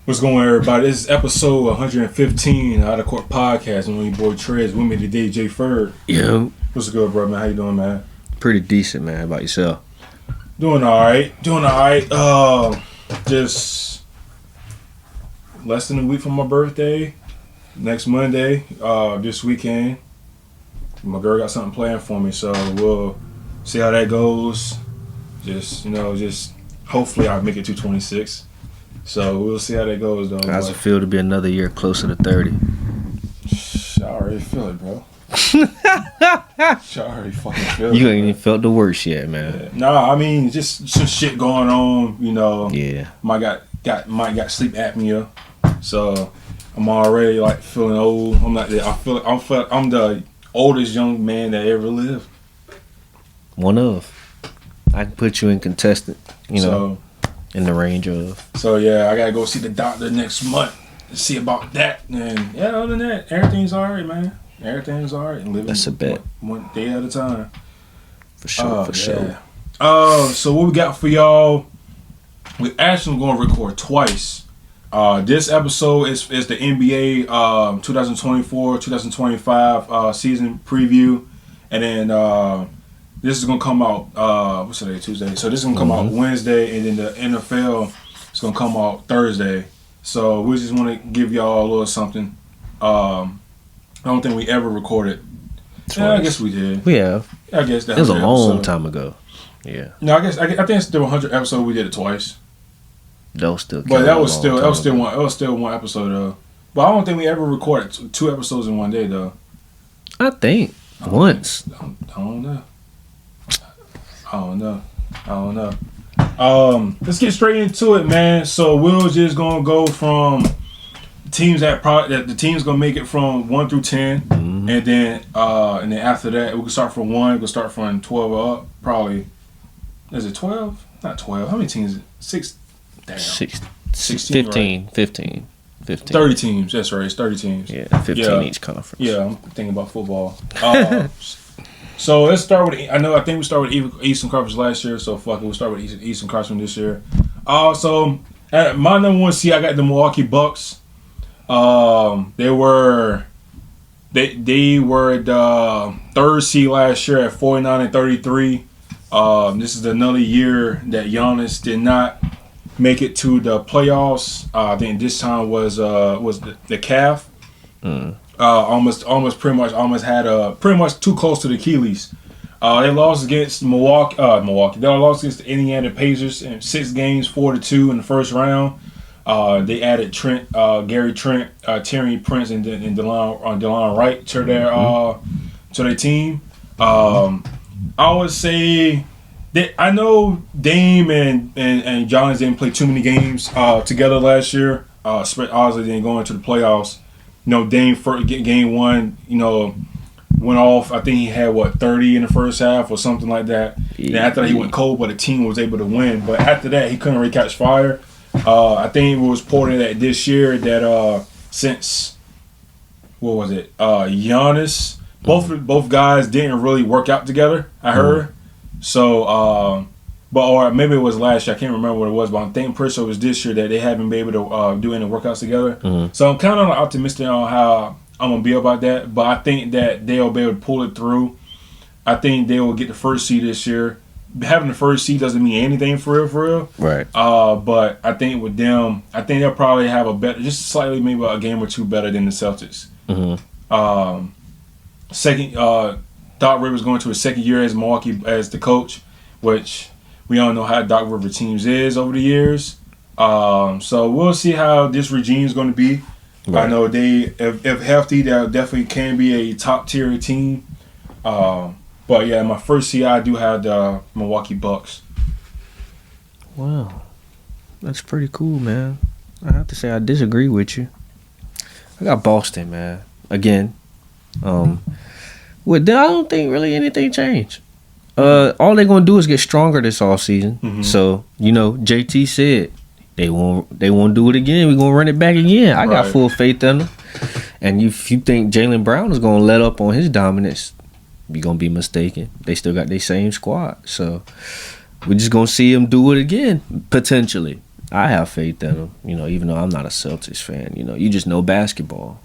What's going on, everybody? This is episode 115 Out of Court Podcast. I'm your boy Trez. With me today, Jay Ferd. Yo. What's good, bro, man? How you doing, man? Pretty decent, man. How about yourself? Doing all right. Just less than a week from my birthday. Next Monday, this weekend. My girl got something planned for me, so we'll see how that goes. Just hopefully I'll make it to 26. So we'll see how that goes, though. How's it feel to be another year closer to 30? I already feel it, bro. I already fucking feel it. You ain't even felt the worst yet, man. Yeah. Nah, I mean, just some shit going on, you know. Yeah. Might got sleep apnea, so I'm already like feeling old. I'm the oldest young man that ever lived. One of. I can put you in contestant, in the range of. So yeah, I gotta go see the doctor next month to see about that. And yeah, other than that, everything's alright, man. Everything's alright. Living That's a bet. One day at a time. For sure, sure. So what we got for y'all? We're actually going to record twice. This episode is the NBA 2024-2025 season preview, and then this is gonna come out what's today? Tuesday. So this is gonna come out Wednesday, and then the NFL is gonna come out Thursday. So we just want to give y'all a little something. I don't think we ever recorded. Yeah, I guess we did. We have. I guess that was a long time ago. Yeah. No, I think it's still 100 episode. We did it twice. That was still. But that was still one episode though. But I don't think we ever recorded two episodes in one day though. I think once. I don't know. Let's get straight into it, man. So we're just gonna go from teams that the team's gonna make it from 1 through 10, and then after that we can start from 1. We can start from 12 up. Probably. Is it 12? Not 12. How many teams? Is it? 6. Damn. 16, 15. 30 teams. That's right. It's 30 teams. Yeah, 15 each conference. Yeah, I'm thinking about football. So let's start with. I think we started with Eastern Conference last year. So fuck it, we'll start with Eastern Conference this year. So at my number 1 seed, I got the Milwaukee Bucks. They were the 3rd seed last year at 49-33. This is another year that Giannis did not make it to the playoffs. I think this time was the calf. Almost had pretty much too close to the Achilles. They lost against Milwaukee. They lost against the Indiana Pacers in 6 games, 4-2 in the first round. They added Gary Trent, Terry Prince, and DeLon Wright to their team. I would say that I know Dame and Giannis didn't play too many games together last year. Obviously, didn't go into the playoffs. Dame first game 1, went off. I think he had 30 in the first half or something like that. Yeah. Then after that, he went cold, but the team was able to win. But after that, he couldn't really catch fire. I think it was reported that this year that since Giannis, both guys didn't really work out together. I heard. So, or maybe it was last year. I can't remember what it was, but I'm thinking pretty sure it was this year that they haven't been able to do any workouts together. So I'm kind of optimistic on how I'm gonna be about that. But I think that they'll be able to pull it through. I think they will get the 1st seed this year. Having the 1st seed doesn't mean anything for real. Right. But I think with them, they'll probably have a better, just slightly maybe a game or two better than the Celtics. Second, Doc Rivers going to his 2nd year as Milwaukee as the coach, which we all know how Doc Rivers teams is over the years. So we'll see how this regime is going to be. Right. I know if healthy, they definitely can be a top tier team. But yeah, my 1st seed, I do have the Milwaukee Bucks. Wow, that's pretty cool, man. I have to say I disagree with you. I got Boston, man. Again, I don't think really anything changed. All they're gonna do is get stronger this offseason. So JT said they won't do it again. We're gonna run it back again. I got full faith in them. And if you think Jaylen Brown is gonna let up on his dominance, you're gonna be mistaken. They still got their same squad, so we're just gonna see him do it again potentially. I have faith in them. You know, even though I'm not a Celtics fan. You know, you just know basketball.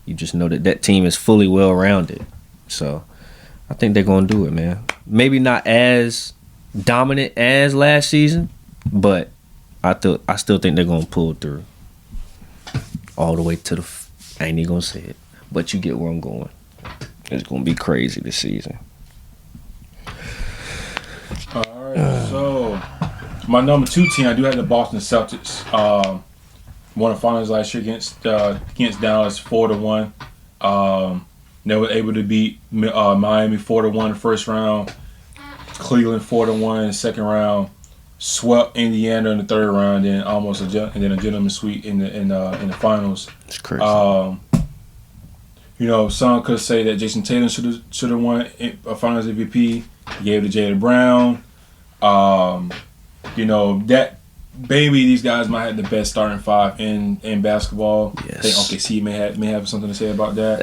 You just know that team is fully well rounded. So I think they're gonna do it, man. Maybe not as dominant as last season, but I still think they're gonna pull through all the way to the. I ain't even gonna say it, but you get where I'm going. It's gonna be crazy this season. All right, so my number 2 team, I do have the Boston Celtics. Won the finals last year against Dallas 4-1. They were able to beat Miami 4-1 the first round. Cleveland 4-1 in the second round. Swept Indiana in the third round, and then a gentleman sweep in the finals. It's crazy. You know, some could say that Jason Tatum should have won a Finals MVP. He gave it to Jaylen Brown. You know that maybe these guys might have the best starting 5 in basketball. Yes. I think OKC may have something to say about that.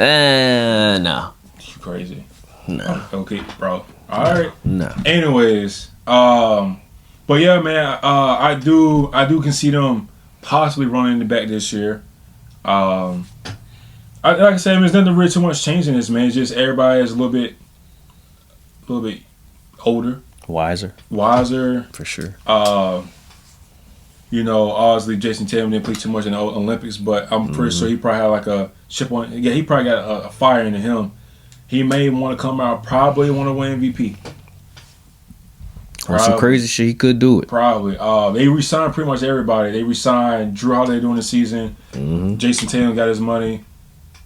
No. You crazy? No. Okay, bro. All right. No. Anyways, but yeah, man, I do concede them possibly running the back this year. Like I said, there's nothing really too much changing this, man. It's just everybody is a little bit older, Wiser. For sure. You know, obviously Jason Tatum didn't play too much in the Olympics, but I'm pretty sure he probably had like a chip on. Yeah, he probably got a fire into him. He may want to come out, probably want to win MVP. On some crazy shit, he could do it. Probably. They re-signed pretty much everybody. They re-signed Drew Holiday during the season. Mm-hmm. Jason Tatum got his money.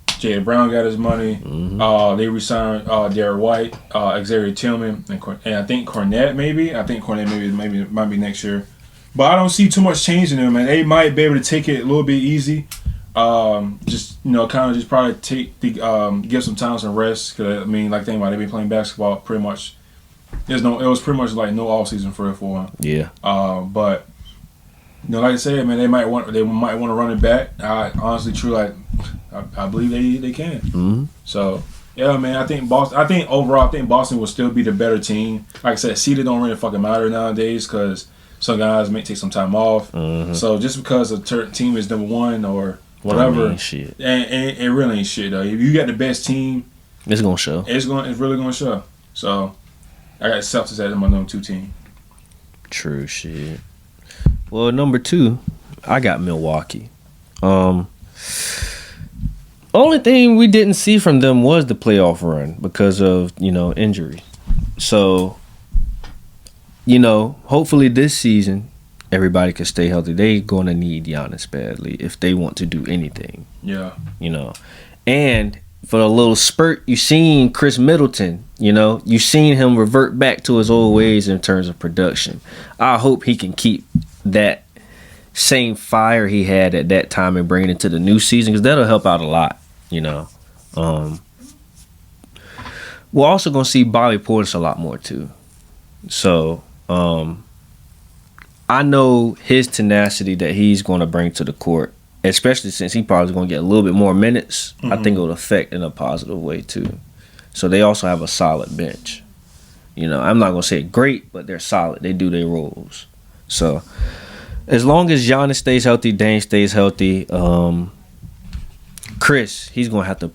Jaylen Brown got his money. Mm-hmm. They re-signed Derek White, Xavier Tillman, and I think Cornette maybe. I think Cornette maybe might be next year. But I don't see too much change in them, man. They might be able to take it a little bit easy. Just, you know, kind of just probably give some time some rest. Cause I mean, like think about it, they've been playing basketball pretty much. It was pretty much like no off season for them. Yeah. But you know, like I said, man, they might want to run it back. I honestly, I believe they can. Mm-hmm. So yeah, man, I think Boston will still be the better team. Like I said, seeded don't really fucking matter nowadays because some guys may take some time off. Mm-hmm. So just because a team is number 1 or whatever, shit. And it really ain't shit though. If you got the best team, it's gonna show. It's really gonna show. So I got Celtics as my number 2 team. True shit. Well, number 2, I got Milwaukee. Only thing we didn't see from them was the playoff run because of, you know, injury. So, you know, hopefully this season everybody can stay healthy. They gonna need Giannis badly if they want to do anything. Yeah. You know. And for a little spurt, you seen Chris Middleton, you know, you seen him revert back to his old ways in terms of production. I hope he can keep that same fire he had at that time and bring it into the new season because that'll help out a lot, you know. We're also going to see Bobby Portis a lot more too. So I know his tenacity that he's going to bring to the court, especially since he probably going to get a little bit more minutes. Mm-hmm. I think it will affect in a positive way too. So they also have a solid bench. You know, I'm not going to say great, but they're solid. They do their roles. So as long as Giannis stays healthy, Dame stays healthy, Chris, he's gonna have to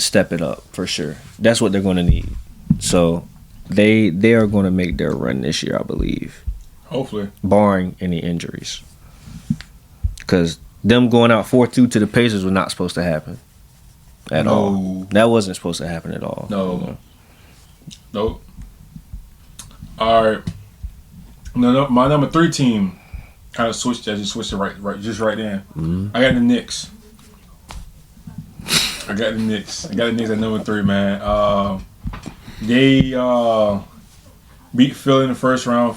step it up for sure. That's what they're gonna need. So they are gonna make their run this year, I believe. Hopefully, barring any injuries, because them going out 4-2 to the Pacers was not supposed to happen at all. That wasn't supposed to happen at all. No. Nope. All right. No, my number 3 team kind of switched. I just switched it right then. Mm-hmm. I got the Knicks. I got the Knicks at number 3, man. They beat Philly in the first round.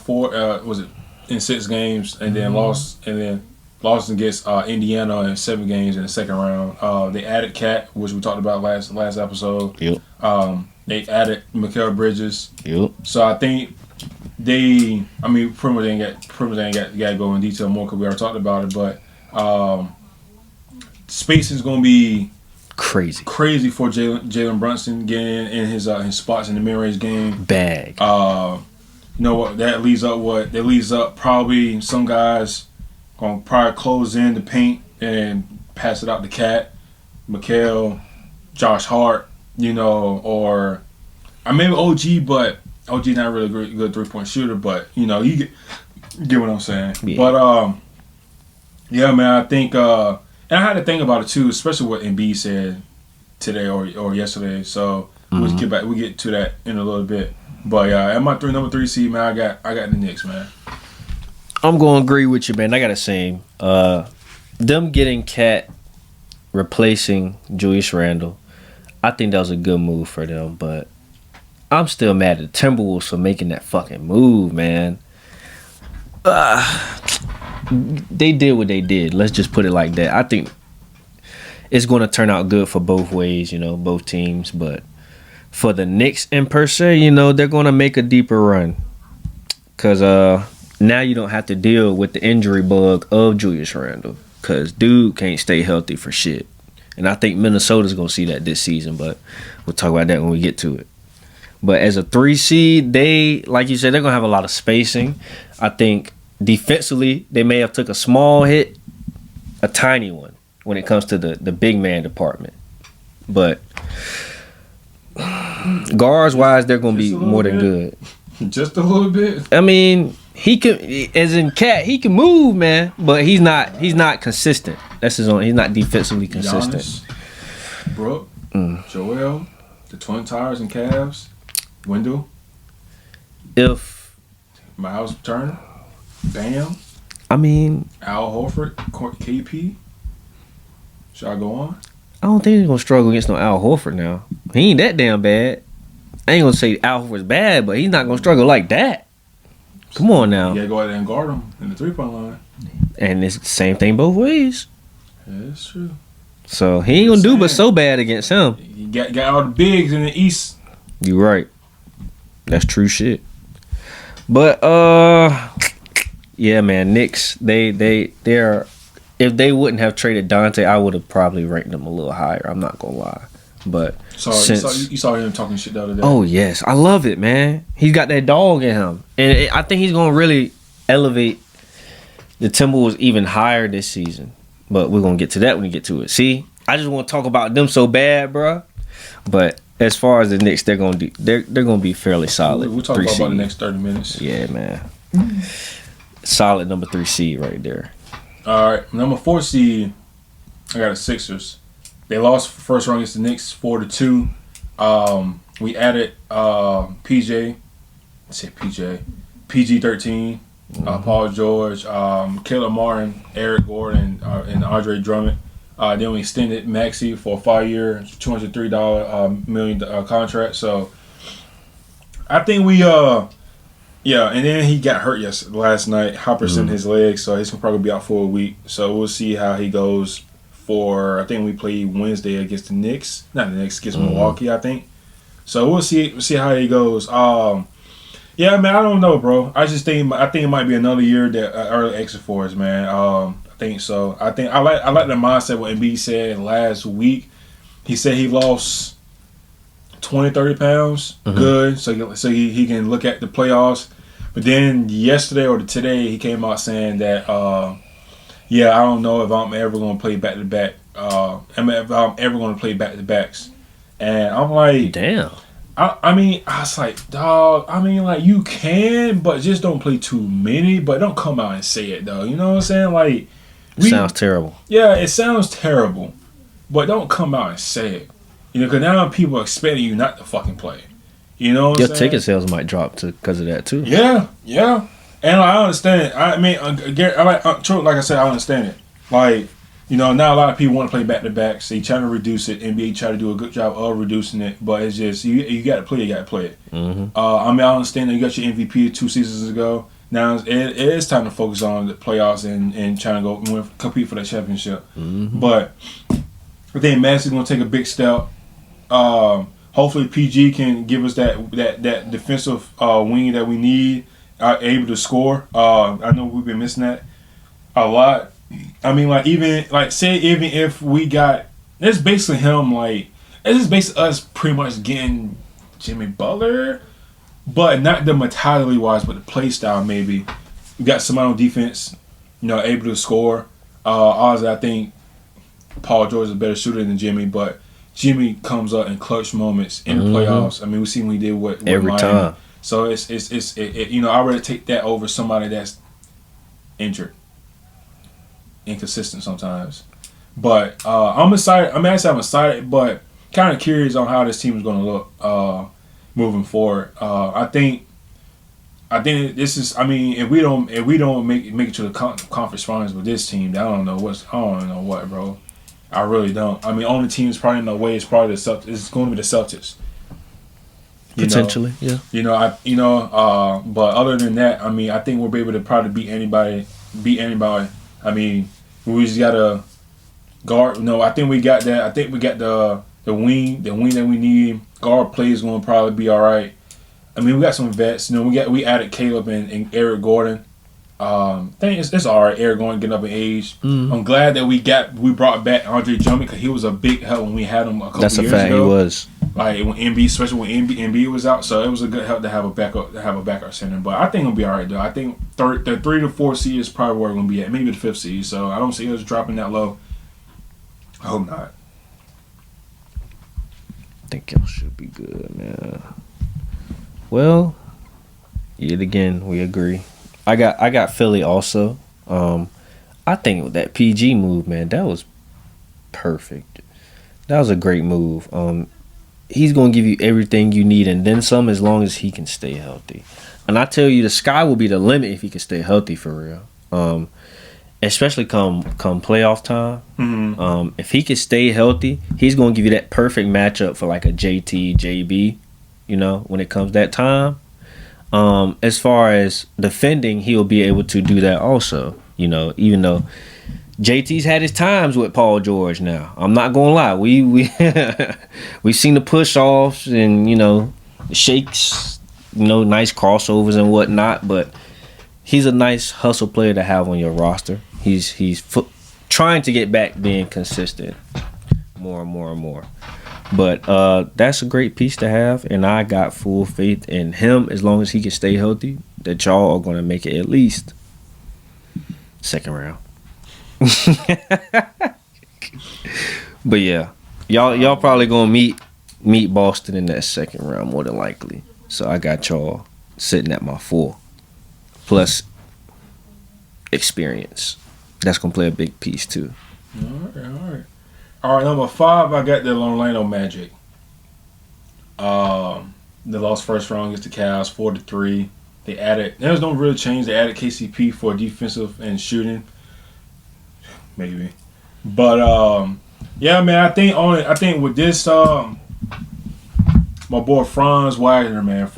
In 6 games, and then lost against Indiana in 7 games in the second round. They added Cat, which we talked about last episode. Yep. They added Mikal Bridges. Yep. So I think pretty much ain't got to go in detail more because we already talked about it, but spacing is going to be crazy for Jalen Brunson getting in his spots in the mid-range game. Bag. You know what that leads up? Probably some guys Gonna probably close in the paint and pass it out to Cat, Mikal, Josh Hart, or I maybe OG, but OG not really good 3-point shooter, but you get what I'm saying. Yeah. But yeah, man, I think and I had to think about it too, especially what Embiid said today or yesterday. So we'll get to that in a little bit. But yeah, at my number 3 seed, man, I got the Knicks, man. I'm gonna agree with you, man. I got the same. Them getting Cat replacing Julius Randle, I think that was a good move for them. But I'm still mad at the Timberwolves for making that fucking move, man. They did what they did. Let's just put it like that. I think it's going to turn out good for both ways, both teams. But for the Knicks in per se, they're going to make a deeper run. Because now you don't have to deal with the injury bug of Julius Randle. Because dude can't stay healthy for shit. And I think Minnesota's going to see that this season. But we'll talk about that when we get to it. But as a 3 seed, they, like you said, they're going to have a lot of spacing. I think defensively, they may have took a small hit, a tiny one, when it comes to the big man department. But guards-wise, they're going to be more than good. Just a little bit. I mean, he can, as in Cat, he can move, man, but he's not consistent. That's his own. He's not defensively consistent. Giannis, Brooke, Joel, the Twin Towers and Cavs, Wendell, If Miles Turner, Bam, I mean, Al Horford, KP. Should I go on? I don't think he's gonna struggle against no Al Horford now. He ain't that damn bad. I ain't gonna say Al Horford's bad, but he's not gonna struggle like that. Come on now. You gotta go out there and guard him in the 3-point line. And it's the same thing both ways. Yeah, that's true. So he ain't gonna do but so bad against him. You got all the bigs in the East. You right. That's true shit. But yeah, man, Knicks, they're if they wouldn't have traded Dante, I would have probably ranked them a little higher. I'm not gonna lie. But you saw him talking shit the other day. Oh yes, I love it, man. He's got that dog in him, and I think he's gonna really elevate the Timberwolves even higher this season. But we're gonna get to that when we get to it. See, I just want to talk about them so bad, bruh. But as far as the Knicks, they're gonna be fairly solid. We'll talk about the next 30 minutes. Yeah, man. Solid number 3 seed right there. All right, number 4 seed, I got the Sixers. They lost first round against the Knicks 4-2. We added PG-13, Paul George, Caleb Martin, Eric Gordon, and Andre Drummond. Then we extended Maxey for a 5-year, $203 million contract. So I think we yeah, and then he got hurt last night. Hopper's in his leg, so he's gonna probably be out for a week. So we'll see how he goes. I think we play Wednesday against the Knicks. Not the Knicks, against Milwaukee, I think. So we'll see how he goes. Yeah, man, I don't know, bro. I think it might be another year that early exit for us, man. I think so. I like the mindset what Embiid said last week. He said he lost 20, 30 pounds. Good. So he can look at the playoffs. But then yesterday or today he came out saying that yeah, I don't know if I'm ever going to play back-to-back. If I'm ever going to play back-to-backs. And I'm like... Damn. I mean, I was like, dog, I mean, like, you can, but just don't play too many. But don't come out and say it, though. You know what I'm saying? Like... Sounds terrible. Yeah, it sounds terrible. But don't come out and say it. Because now people are expecting you not to fucking play. You know what I'm saying? Your ticket sales might drop because of that, too. Yeah. And I understand it. I mean, like I said, I understand it. Like, now a lot of people want to play back-to-backs. They trying to reduce it. NBA try to do a good job of reducing it. But it's just, you got to play it, you got to play it. I mean, I understand that you got your MVP 2 seasons ago. Now, it is time to focus on the playoffs and trying to go compete for that championship. But I think Maxey's going to take a big step. Hopefully, PG can give us that defensive wing that we need. Are able to score. I know we've been missing that a lot. I mean, like even if we got, it's basically him. Like it's just basically us pretty much getting Jimmy Butler, but not the mentality wise, but the play style maybe. We got somebody on defense. able to score. Honestly, I think Paul George is a better shooter than Jimmy, but Jimmy comes up in clutch moments in the playoffs. I mean, we see when he did with Every Miami. time. So I'd rather take that over somebody that's injured, inconsistent sometimes. But I'm excited. I'm excited, but kind of curious on how this team is going to look moving forward. I think this is. I mean, if we don't make it to the conference finals with this team, I don't know what, bro. I really don't. I mean, only team's probably in the way is probably the Celtics. It's going to be the Celtics. Potentially, yeah. But other than that, I mean, I think we'll be able to probably beat anybody. I mean, we just gotta guard. No, I think we got that. I think we got the wing that we need. Guard play is going to probably be all right. I mean, we got some vets. We added Caleb and Eric Gordon. I think it's all right. Eric Gordon getting up in age. I'm glad that we brought back Andre Drummond because he was a big help when we had him a couple years ago. That's a fact. He was. Like when especially when MB was out, so it was a good help to have a backup center. But I think it'll be all right though. I think the 3 to 4 seed is probably where we're gonna be at, maybe the 5th seed. So I don't see us dropping that low. I hope not. I think y'all should be good, man. Well, yet again, we agree. I got Philly also. I think with that PG move, man, that was perfect. That was a great move. He's going to give you everything you need and then some as long as he can stay healthy. And I tell you, the sky will be the limit if he can stay healthy for real. Especially come playoff time. Mm-hmm. If he can stay healthy, he's going to give you that perfect matchup for like a JT, JB, when it comes that time. As far as defending, he'll be able to do that also, even though JT's had his times with Paul George now. I'm not gonna lie. We've seen the push offs and shakes, nice crossovers and whatnot, but he's a nice hustle player to have on your roster. He's trying to get back being consistent more and more and more. But that's a great piece to have, and I got full faith in him as long as he can stay healthy, that y'all are gonna make it at least second round. But yeah, y'all probably gonna meet Boston in that second round more than likely. So I got y'all sitting at my 4 plus experience. That's gonna play a big piece too. All right. Number 5, I got the Orlando Magic. They lost first round against the Cavs 4-3. There was no real change. They added KCP for defensive and shooting. Maybe. But yeah, man, I think with this my boy Franz Wagner, man, if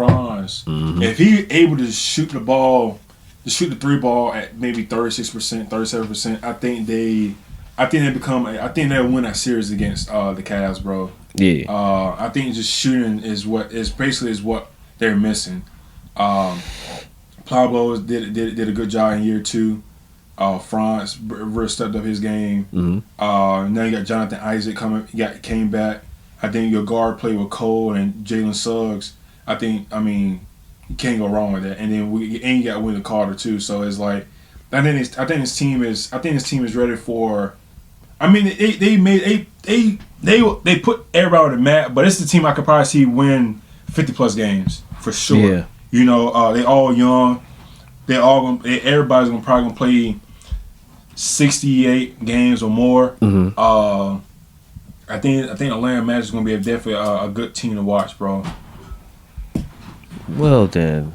he able to shoot the 3 ball at maybe 36%, 37%, I think they'll win that series against the Cavs, bro. Yeah. I think just shooting is what they're missing. Pablo did a good job in year 2. Franz really stepped up his game. Mm-hmm. Now you got Jonathan Isaac came back. I think your guard play with Cole and Jalen Suggs. I mean, you can't go wrong with that. And then you got Wendell Carter too. So it's like, I think this team is ready for. I mean, they put everybody on the map, but it's the team I could probably see win 50+ games for sure. Yeah. They all young. Everybody's probably gonna play 68 games or more. Mm-hmm. I think Atlanta Magic is gonna be definitely a good team to watch, bro. Well then,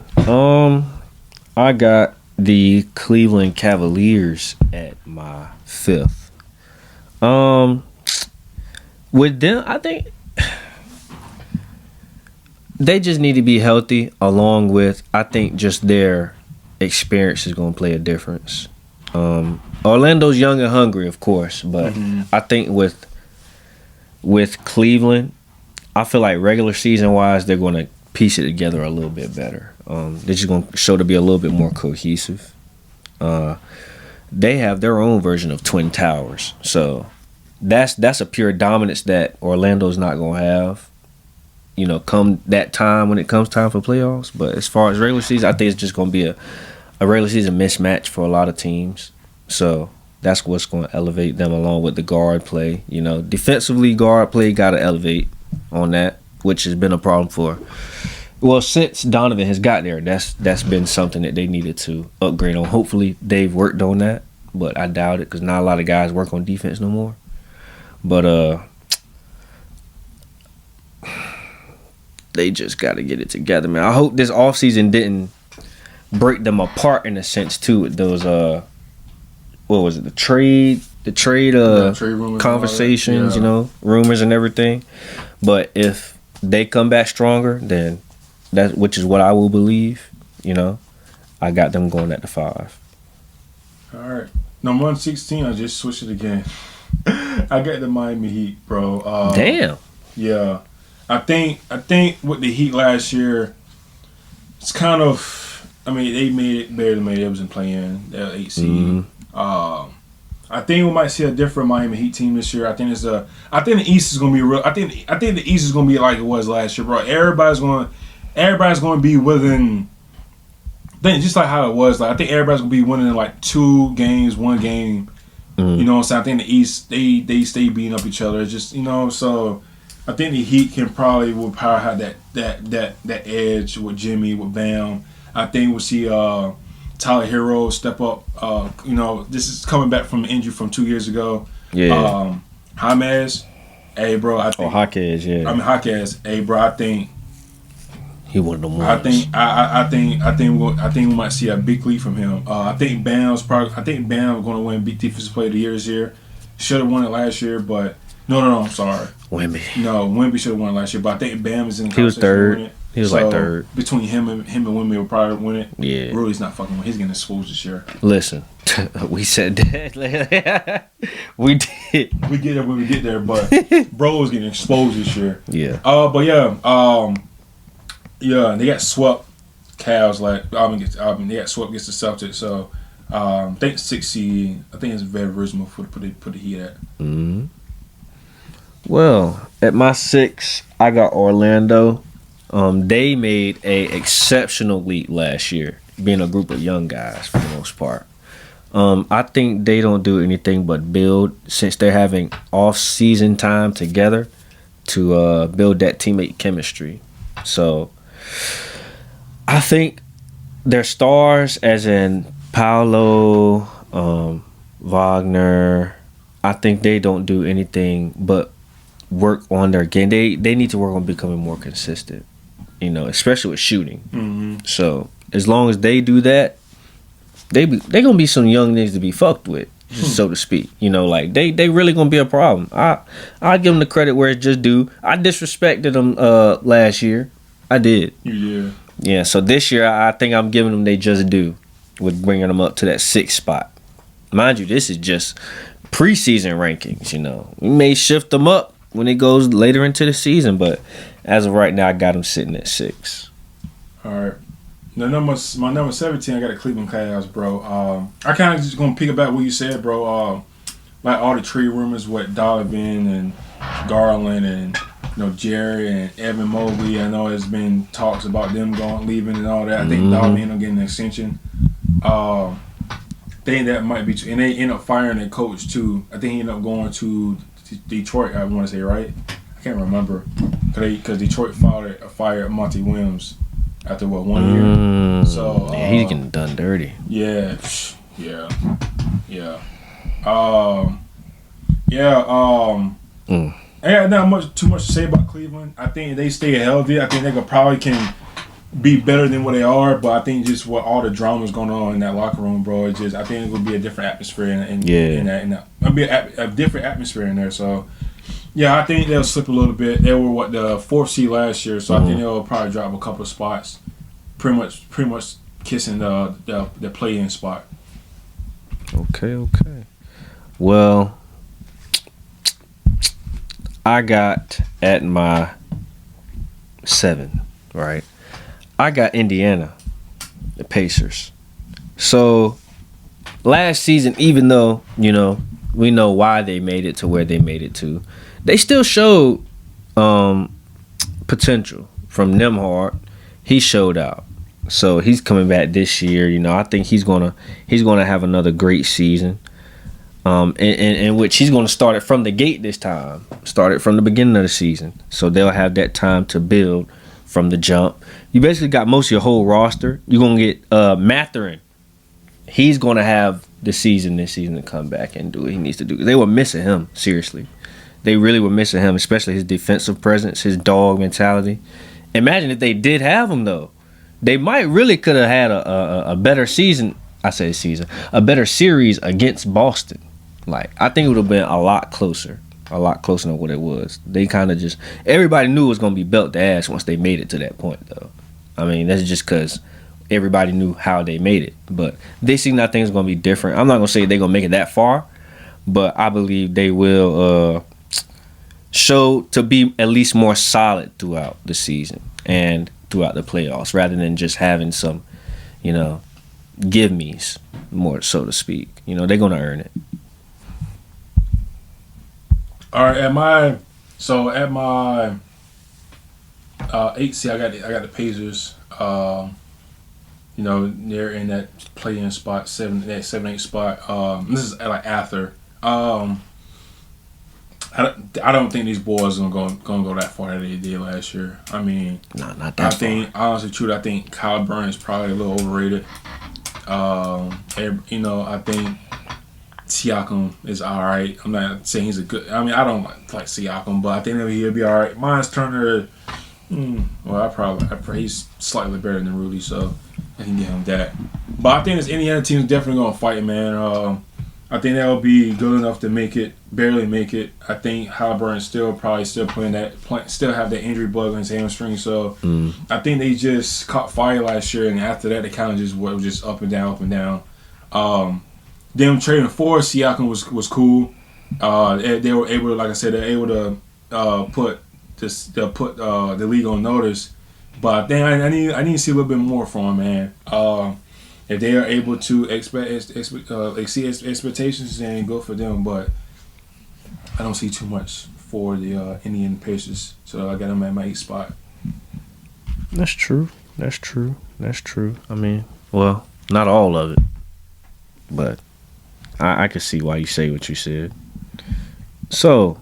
I got the Cleveland Cavaliers at my 5th. With them, I think they just need to be healthy, along with, I think, just their experience is going to play a difference. Orlando's young and hungry, of course, but I think with Cleveland, I feel like regular season wise, they're going to piece it together a little bit better. They're just going to show to be a little bit more cohesive. They have their own version of Twin Towers, so that's a pure dominance that Orlando's not going to have. Come that time when it comes time for playoffs. But as far as regular season, I think it's just going to be a regular season mismatch for a lot of teams. So that's what's going to elevate them along with the guard play. You know, defensively, guard play got to elevate on that, which has been a problem for. Well, since Donovan has got there, that's been something that they needed to upgrade on. Hopefully, they've worked on that, but I doubt it because not a lot of guys work on defense no more. But they just got to get it together, man. I hope this offseason didn't break them apart in a sense too with those what was it, the trade trade rumors conversations, yeah. you know, rumors and everything. But if they come back stronger, then that, which is what I will believe, you know, I got them going at the 5. All right, number 116. I just switched it again. I got the Miami Heat, bro. Damn. Yeah, I think with the Heat last year, it's kind of. I mean, they barely made it. It was in playing the 8 seed. Mm-hmm. I think we might see a different Miami Heat team this year. I think the East is gonna be real. I think the East is gonna be like it was last year, bro. Everybody's gonna be within. Just like how it was. Like I think everybody's gonna be winning in like 2 games, 1 game. Mm-hmm. You know what I'm saying? I think the East they stay beating up each other. It's just, you know, so I think the Heat will probably have that edge with Jimmy, with Bam. I think we'll see Tyler Hero step up. You know, this is coming back from an injury from 2 years ago. Yeah. James, hey bro, I think. Jaquez, yeah. I mean Jaquez, hey bro, I think he one of them ones. I think we might see a big leap from him. I think Bam's going to win Big Defensive Player of the Year this year. Should have won it last year, but no, I'm sorry. Wemby. No, Wemby should have won it last year, but I think Bam is in the He was conversation to third. win it. He was So, like third. Between him and Wemby will probably win it. Yeah. Rudy's not fucking winning. He's getting exposed this year. Listen, we said that. We did. We get there when we get there, but bro was getting exposed this year. Yeah. But yeah, they got swept. Cavs they got swept against the Celtics. So I think 6 seed. I think it's very reasonable for put the Heat at. Mm-hmm. Well, at my 6, I got Orlando. They made a exceptional leap last year, being a group of young guys for the most part. I think they don't do anything but build, since they're having off-season time together to build that teammate chemistry. So I think their stars, as in Paolo, Wagner, I think they don't do anything but work on their game. They need to work on becoming more consistent, you know, especially with shooting. Mm-hmm. So as long as they do that, they gonna be some young niggas to be fucked with, so to speak. You know, like they really gonna be a problem. I give them the credit where it's just due. I disrespected them last year. I did. Yeah. Yeah. So this year I think I'm giving them they just due with bringing them up to that 6th spot. Mind you, this is just preseason rankings. You know, we may shift them up when it goes later into the season, but as of right now, I got them sitting at 6. All right. My number 17, I got the Cleveland Cavs, bro. I kind of just gonna pick up what you said, bro. Like all the trade rumors with Donovan and Garland and Jerry and Evan Mobley. I know there's been talks about them leaving and all that. I think Donovan ended up getting an extension. I think that might be true. And they end up firing their coach too. I think he ended up going to Detroit. I want to say, right? I can't remember because Detroit fired Monty Williams after 1 year. So yeah, he's getting done dirty. Yeah. I got not too much to say about Cleveland. I think they stay healthy. I think they probably can be better than what they are, but I think just what all the drama's going on in that locker room, bro. It's just I think it would be a different atmosphere in that. It'll be a different atmosphere in there. So yeah, I think they'll slip a little bit. They were the 4th seed last year, so I think they'll probably drop a couple of spots. Pretty much kissing the play-in spot. Okay. Well, I got at my 7, right? I got Indiana, the Pacers. So last season, even though, we know why they made it to where they made it to, they still showed potential. From Nembhard, he showed out. So he's coming back this year. You know, I think he's gonna have another great season. In which he's gonna start it from the gate this time. Start it from the beginning of the season. So they'll have that time to build from the jump. You basically got most of your whole roster. You're gonna get Matherin. He's gonna have the season this season to come back and do what he needs to do. They were missing him, seriously. They really were missing him, especially his defensive presence, his dog mentality. Imagine if they did have him though. They might really could have had a better season. I say season, a better series against Boston. Like I think it would have been a lot closer than what it was. They kind of just everybody knew it was gonna be belt to ass once they made it to that point though. I mean that's just because everybody knew how they made it. But this season I think is gonna be different. I'm not gonna say they're gonna make it that far, but I believe they will show to be at least more solid throughout the season and throughout the playoffs rather than just having some, give me's, more so to speak. They're gonna earn it. All right, at my 8 seed, I got the Pacers. They're in that play-in spot, 7-8 spot. This is like after. I don't think these boys are gonna go that far that they did last year. I mean, no, not that far. Honestly, truly, I think Kyle Burns is probably a little overrated. I think Siakam is all right. I'm not saying he's a good. I mean, I don't like Siakam, but I think that he'll be all right. Miles Turner, he's slightly better than Rudy, so I can get him that. But I think this Indiana team is definitely gonna fight, man. I think they'll be good enough to make it, barely make it. I think Halliburton still playing still have that injury bug in his hamstring. So I think they just caught fire last year, and after that, they kind of just were just up and down. Them trading for Siakam was cool. They were able to, like I said, they're able to put the league on notice. But I think I need to see a little bit more from him, man. If they are able to exceed expectations, then go for them. But I don't see too much for the Indian Pacers, so I got them at my 8th spot. That's true. I mean, well, not all of it, but I can see why you say what you said. So,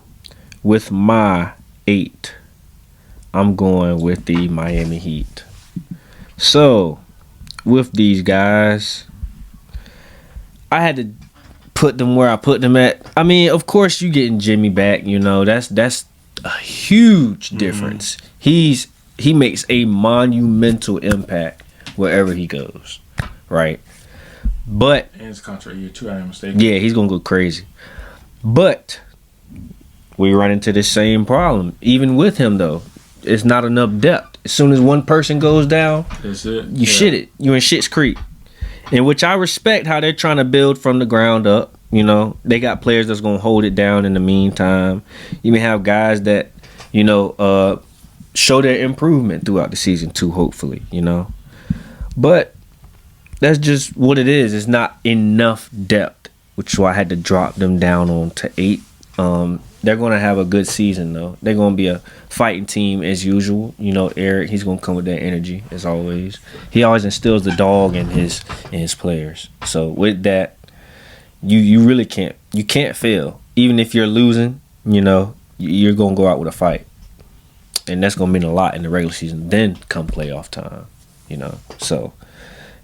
with my 8, I'm going with the Miami Heat. So, with these guys, I had to put them where I put them at. I mean, of course, you getting Jimmy back. That's a huge difference. He makes a monumental impact wherever he goes, right? But and his contract year too, I'm mistaken. Yeah, he's gonna go crazy. But we run into the same problem. Even with him, though, it's not enough depth. As soon as one person goes down, that's it. You shit it. You in shit's creek. In which I respect how they're trying to build from the ground up. They got players that's gonna hold it down in the meantime. You may have guys that, show their improvement throughout the season too, hopefully, But that's just what it is. It's not enough depth, which is why I had to drop them down on to 8. They're going to have a good season, though. They're going to be a fighting team as usual. Eric, he's going to come with that energy as always. He always instills the dog in his players. So with that, you really can't fail. Even if you're losing, you're going to go out with a fight. And that's going to mean a lot in the regular season. Then come playoff time, So,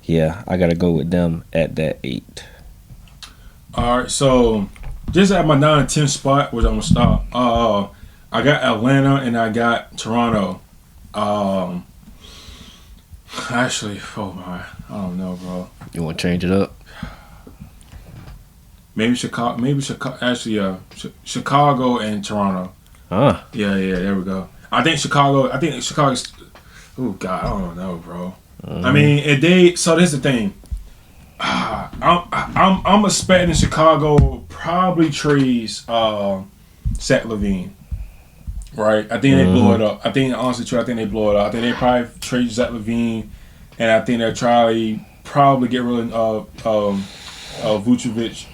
yeah, I got to go with them at that 8. All right, so just at my 9 and 10 spot, which I'm gonna stop. I got Atlanta and I got Toronto. Actually, I don't know, bro. You want to change it up? Maybe Chicago. Actually, Chicago and Toronto. Huh? Yeah. There we go. I think Chicago's. Oh God, I don't know, bro. I mean, if they. So this is the thing. I'm expecting Chicago probably trades Zach LaVine. Right? I think they blow it up. I think they blow it up. I think they probably trade Zach LaVine, and I think they'll probably get rid of Vucevic.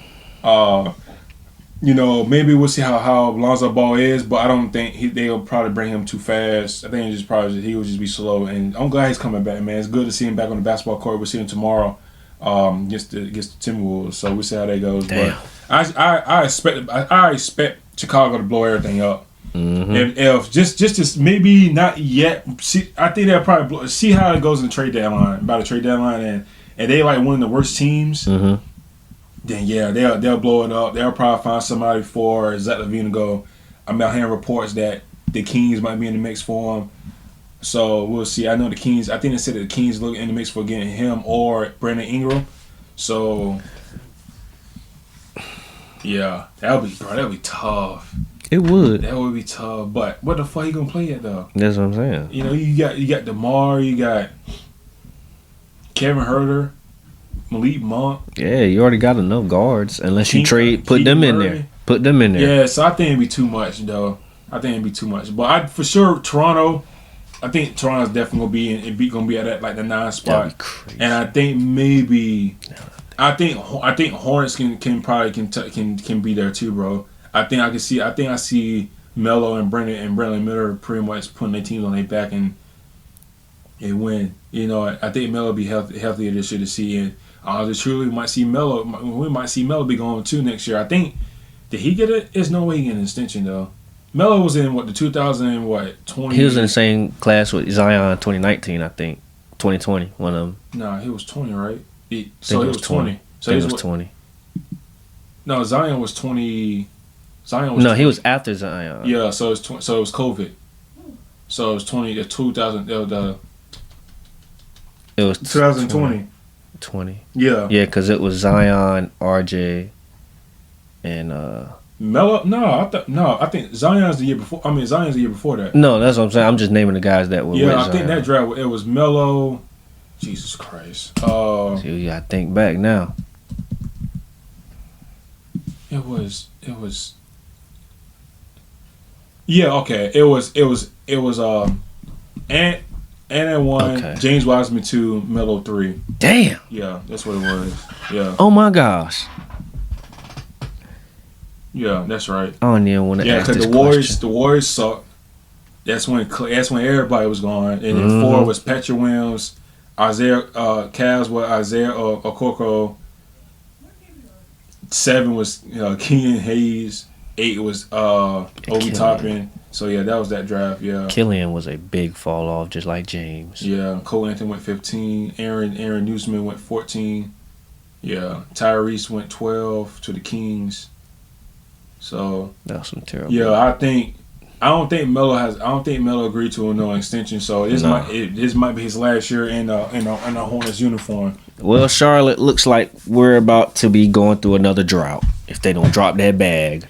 maybe we'll see how Lonzo Ball is, but I don't think they'll probably bring him too fast. I think he will just be slow. And I'm glad he's coming back, man. It's good to see him back on the basketball court. We'll see him tomorrow against the Timberwolves. So we'll see how that goes. Damn. But I expect Chicago to blow everything up. Mm-hmm. If just maybe not yet. I think they'll probably see how it goes in the trade deadline. By the trade deadline, and they like one of the worst teams. Mm-hmm. Then yeah, they'll blow it up. They'll probably find somebody for Zach LaVine to go. I'm out hearing reports that the Kings might be in the mix for him. So we'll see. I know the Kings. I think they said that the Kings look in the mix for getting him or Brandon Ingram. So yeah, that'll be tough. It would. That would be tough. But what the fuck he gonna play at though? That's what I'm saying. You got DeMar, you got Kevin Herter. Malik Monk. Yeah, you already got enough guards. Unless you put Keegan them in Murray. there. Put them in there. Yeah, so I think it'd be too much, though. But for sure, Toronto. I think Toronto's definitely gonna be at that like the 9th spot. That'd be crazy. And I think maybe, I think Hornets can be there too, bro. I think I see Melo and Bradley Miller pretty much putting their teams on their back and win. I think Melo will be healthier this year to see and. Truly, we might see Melo be going too next year. I think. Did he get it? There's no way he get an extension though. Melo was in the 2020. He was in the same class with Zion 2019, I think. 2020, one of them. Nah, he was 20, right? So he was 20. So he was 20. No, Zion was 20. He was after Zion. Yeah, so it was so it was COVID. So it was 2000. It was 2020. 20. Yeah. Yeah, because it was Zion, RJ, and Melo. I think Zion's the year before. I mean, Zion's the year before that. No, that's what I'm saying. I'm just naming the guys that were. Yeah, with I Zion. think that draft it was Melo. Jesus Christ. See, you gotta think back now. It was. Yeah. Okay. It was. Ant at 1, Okay. James Wiseman 2, Melo 3. Damn. Yeah, that's what it was. Yeah. Oh my gosh. Yeah, that's right. I don't even want to Yeah, ask because this the Warriors sucked. That's when everybody was gone. And then 4 was Patrick Williams, Cavs with Isaiah Okoro. 7 was Keenan Hayes. 8 was Obi Toppin. So yeah, that was that draft. Yeah. Killian was a big fall off, just like James. Yeah, Cole Anthony went 15. Aaron Newsman went 14. Yeah, Tyrese went 12 to the Kings. So That was some terrible. yeah, I don't think Melo agreed to no extension. So this might be his last year in a Hornets uniform. Well, Charlotte looks like we're about to be going through another drought if they don't drop that bag.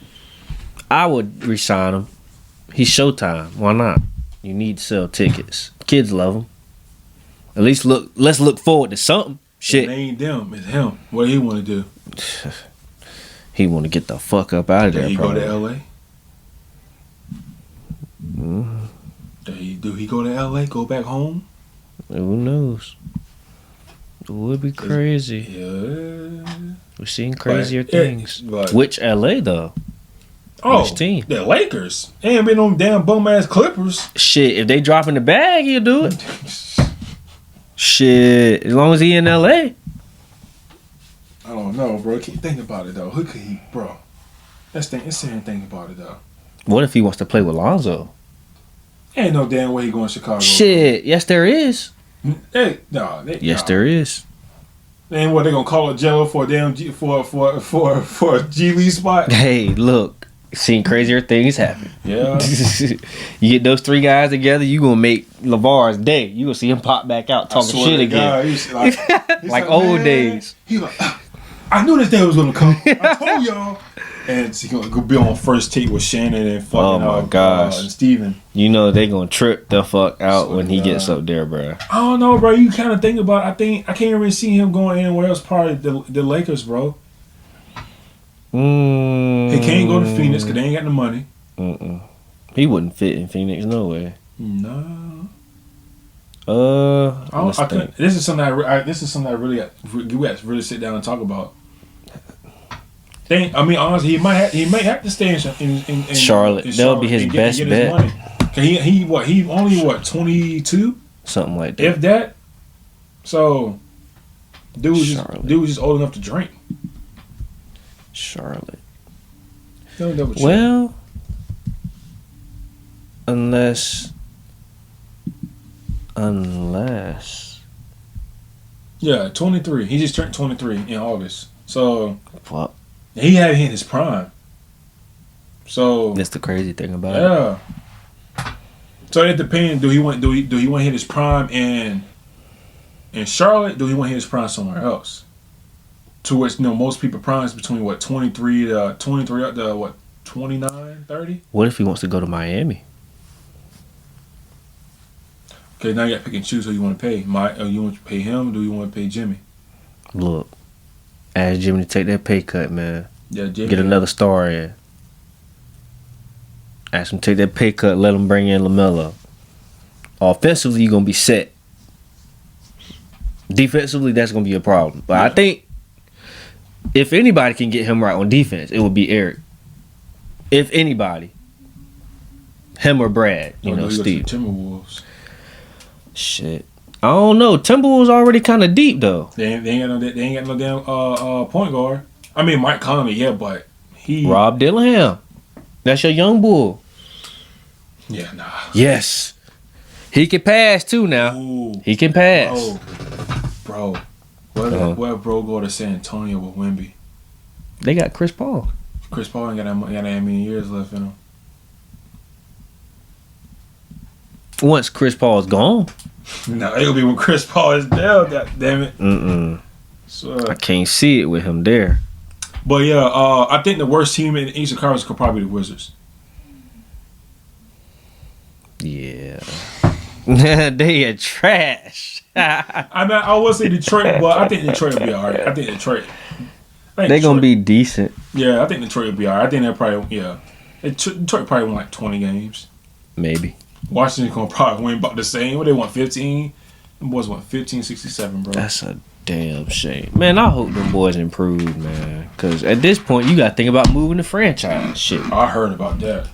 I would resign him. He's Showtime. Why not? You need to sell tickets. Kids love him. At least let's look forward to something. Shit. It ain't them. It's him. What do he want to do? He want to get the fuck up out of there. Did he probably. go to LA? Mm, Do he go to LA? Go back home? who knows? It would be crazy. Yeah. We're seeing crazier But things. Which LA though? Which team? The Lakers. They ain't been on damn bum ass Clippers. Shit, if they drop in the bag, he'll do it. Shit, as long as he in LA. I don't know, bro. Keep thinking about it though. Who could he, bro? Let's think about it though. What if he wants to play with Lonzo? Ain't no damn way he going to Chicago. Shit, yes there is. There is. And what they gonna call it Jello for a damn for a G League spot? Hey, look, seen crazier things happen. Yeah. You get those 3 guys together, you gonna make LeVar's day. You gonna see him pop back out talking shit again. He's like old man. days. He like, I knew this day was gonna come. I told y'all. And he's gonna be on first take with Shannon and fucking Oh my gosh. and Steven. You know they gonna trip the fuck out So when he God. gets up there, bro. I don't know, bro. You kind of think about. I can't really see him going anywhere else. Probably the Lakers, bro. He can't go to Phoenix because they ain't got the money. He wouldn't fit in Phoenix, no way. No. Let's think. This is something I really we have to really sit down and talk about. I mean, honestly, he might have to stay in Charlotte. That'll be his best his bet. money. He only 22, Something like that. if that. So, dude Charlotte. was just old enough to drink. Charlotte. Let me double check. Well, unless. Yeah, 23. He just turned 23 in August. So Fuck. he hadn't hit his prime. So That's the crazy thing about it. yeah. So it depends. Do he want to hit his prime in Charlotte? Do he want to hit his prime somewhere else? To which most people primes between 23 up to 29, 30? What if he wants to go to Miami? Okay, now you got to pick and choose who you want to pay. You want to pay him? Or do you want to pay Jimmy? Look, ask Jimmy to take that pay cut, man. Yeah, Jimmy. Get another star in. Ask him to take that pay cut. Let him bring in LaMelo. Offensively, you're gonna be set. Defensively, that's gonna be a problem. But I think if anybody can get him right on defense, it would be Eric. If anybody, him or Brad, Steve. Timberwolves. Shit, I don't know. Timberwolves already kind of deep though. They ain't got no damn point guard. I mean Mike Conley, yeah, but he Rob Dillingham, that's your young bull. Yeah, nah. Yes, he can pass too now. Ooh, He can pass. bro. Where bro go to San Antonio with Wemby? They got Chris Paul. Chris Paul ain't got that many years left in him. Once Chris Paul's gone, No, it'll be when Chris Paul is there. God damn it. So, I can't see it with him there. but yeah, I think the worst team in the Eastern Conference could probably be the Wizards. Yeah. They are trash. I mean, I would say Detroit, but I think Detroit will be alright. I think Detroit. They're going to be decent. Yeah, I think Detroit will be alright. I think they'll probably, Detroit probably won like 20 games. Maybe. Washington's going to probably win about the same. What they want, 15? Them boys want 15, 67, bro. That's a damn shame. Man, I hope them boys improve, man. Because at this point, you got to think about moving the franchise. Shit. I heard about that.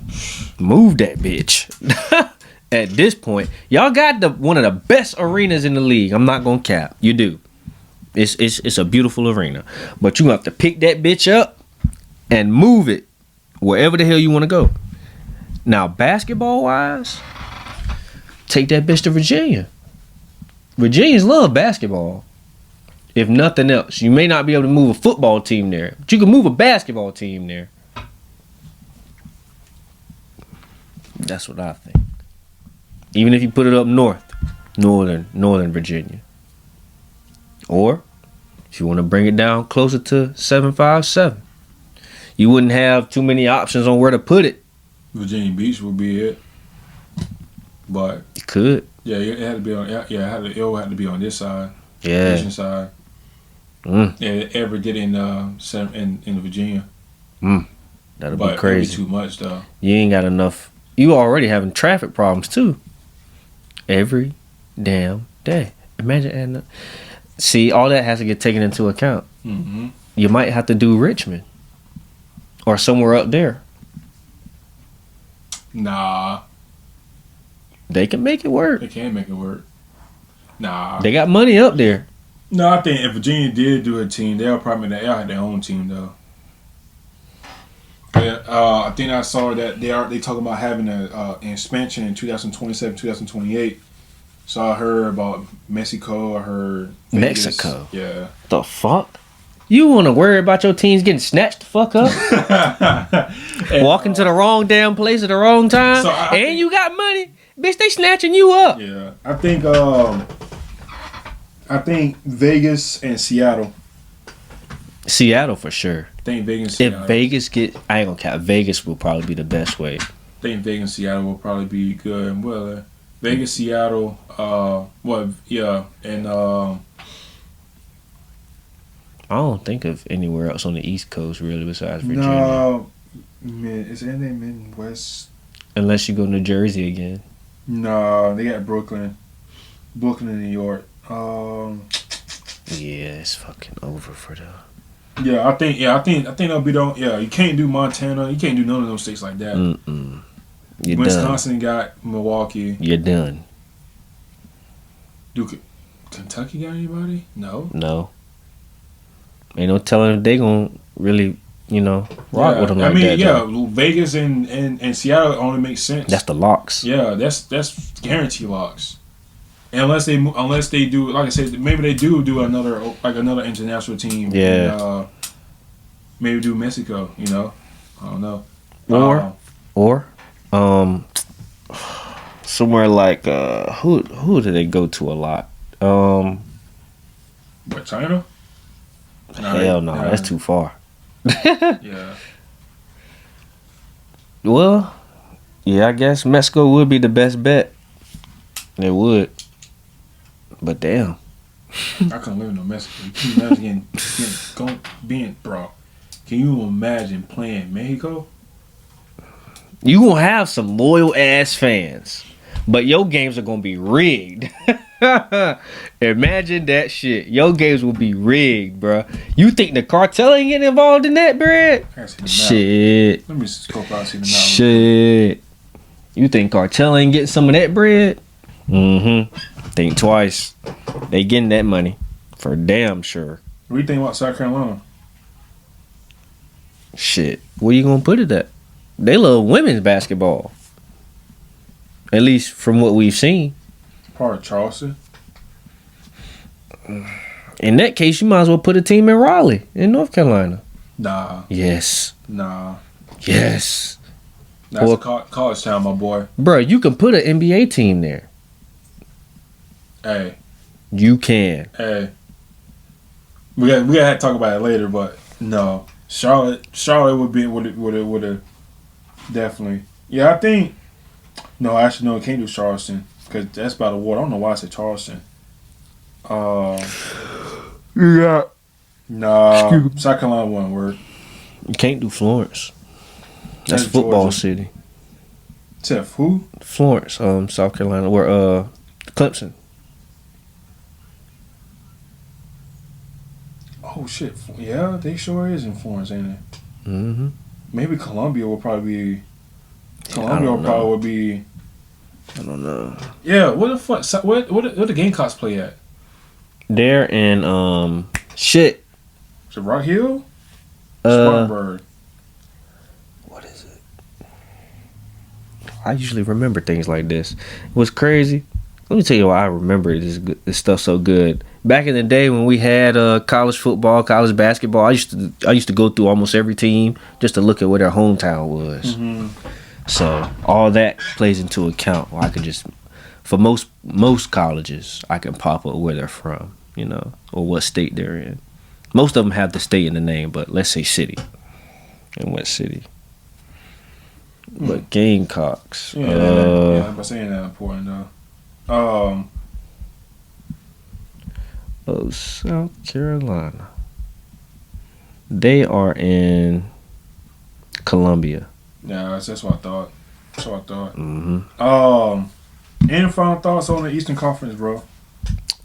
Move that bitch. At this point, y'all got one of the best arenas in the league. I'm not going to cap. You do. It's a beautiful arena. But you have to pick that bitch up and move it wherever the hell you want to go. Now, basketball-wise, take that bitch to Virginia. Virginians love basketball. If nothing else, you may not be able to move a football team there, but you can move a basketball team there. That's what I think. Even if you put it up north, northern Virginia. Or, if you want to bring it down closer to 757, you wouldn't have too many options on where to put it. Virginia Beach would be it. But You could. yeah, it had to be on. It would have to be on this side, Yeah. Asian side. Mm. Yeah, it ever did in Virginia. That'll But be crazy. it'd be too much though. You ain't got enough. You already having traffic problems too. Every damn day. Imagine adding. See, all that has to get taken into account. Mm-hmm. You might have to do Richmond or somewhere up there. Nah, They can make it work. they can't make it work. Nah. They got money up there. No, I think if Virginia did do a team, they'll have their own team though. But, I think I saw that they talking about having an expansion in 2027, 2028. So I heard about Mexico. I heard Vegas. Mexico? Yeah. The fuck? You want to worry about your teams getting snatched the fuck up? Walking to the wrong damn place at the wrong time? So I and think- you got money? Bitch, they snatching you up. Yeah, I think Vegas and Seattle. Seattle for sure. I think Vegas. If Seattle. Vegas I ain't gonna count. Vegas will probably be the best way. I think Vegas and Seattle will probably be good. Well, Vegas, Seattle. And I don't think of anywhere else on the East Coast really besides Virginia. no, is there any Midwest? Unless you go to New Jersey again. No, they got Brooklyn and New York. Yeah, it's fucking over for them. Yeah, I think they'll be on. Yeah, you can't do Montana. You can't do none of those states like that. Mm-mm. You're Wisconsin done. got Milwaukee. You're done. Do Kentucky got anybody? No. No. Ain't no telling if they gonna really, rock with them like that. Yeah, Vegas and Seattle only makes sense. That's the locks. Yeah, that's guarantee locks. Unless they do, like I said, maybe they do another international team. Yeah. And, maybe do Mexico. I don't know. Or somewhere like who do they go to a lot? What, China? Hell no, that's too far. Yeah. Well, yeah, I guess Mexico would be the best bet. It would. But damn. I couldn't live in Mexico. Can you imagine bro? Can you imagine playing Mexico? You gonna have some loyal ass fans, but your games are gonna be rigged. Imagine that shit. Your games will be rigged, bro. You think the cartel ain't getting involved in that, bread? Shit. Let me scope out, see the map. Shit. You think cartel ain't getting some of that bread? Mm-hmm. Think twice. They getting that money for damn sure. What do you think about South Carolina? Shit. Where you gonna put it at? They love women's basketball. At least from what we've seen. Part of Charleston. In that case, you might as well put a team in Raleigh, in North Carolina. Nah. Yes. Nah. Yes. That's a college town, my boy. Bro, you can put an NBA team there. Hey. You can. Hey. We gotta have to talk about it later, but no. Charlotte would have definitely. Yeah, I think. No, actually, no, it can't do Charleston because that's by the water. I don't know why I said Charleston. Yeah. Nah, South Carolina wouldn't work. You can't do Florence. That's football Georgia. city. Except who? Florence, South Carolina, where Clemson. Oh shit! Yeah, they sure is in Florence, ain't it? Mm-hmm. Maybe Columbia will probably be. I don't know. would be. I don't know. Yeah, what the fuck? Where the Gamecocks play at? They're in shit. Is it Rock Hill? Spartanburg. What is it? I usually remember things like this. What's crazy? Let me tell you why I remember this stuff so good. Back in the day when we had college football, college basketball, I used to go through almost every team just to look at where their hometown was. Mm-hmm. So all that plays into account. I could just, for most colleges, I can pop up where they're from, or what state they're in. Most of them have the state in the name, but let's say city. And what city? But Gamecocks. Yeah, by saying that important though. South Carolina. They are in Columbia. Yeah, that's what I thought. Mm-hmm. Any final thoughts on the Eastern Conference, bro?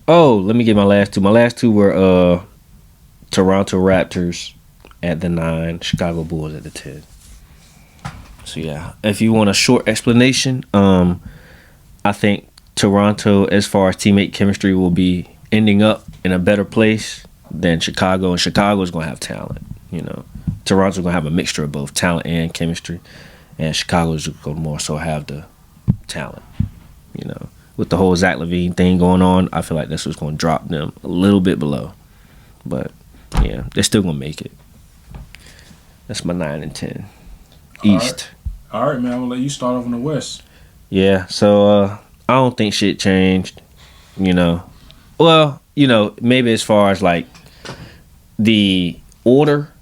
Oh, let me get my last two. My last two were Toronto Raptors at the 9, Chicago Bulls at the 10. So yeah, if you want a short explanation, I think Toronto, as far as teammate chemistry, will be ending up in a better place than Chicago, and Chicago is going to have talent. Toronto's going to have a mixture of both talent and chemistry, and Chicago's going to more so have the talent. With the whole Zach LaVine thing going on, I feel like this was going to drop them a little bit below. But yeah, they're still going to make it. That's my 9 and 10. East. All right, man. I'm going to let you start off in the West. Yeah, so I don't think shit changed. Well, maybe as far as like the order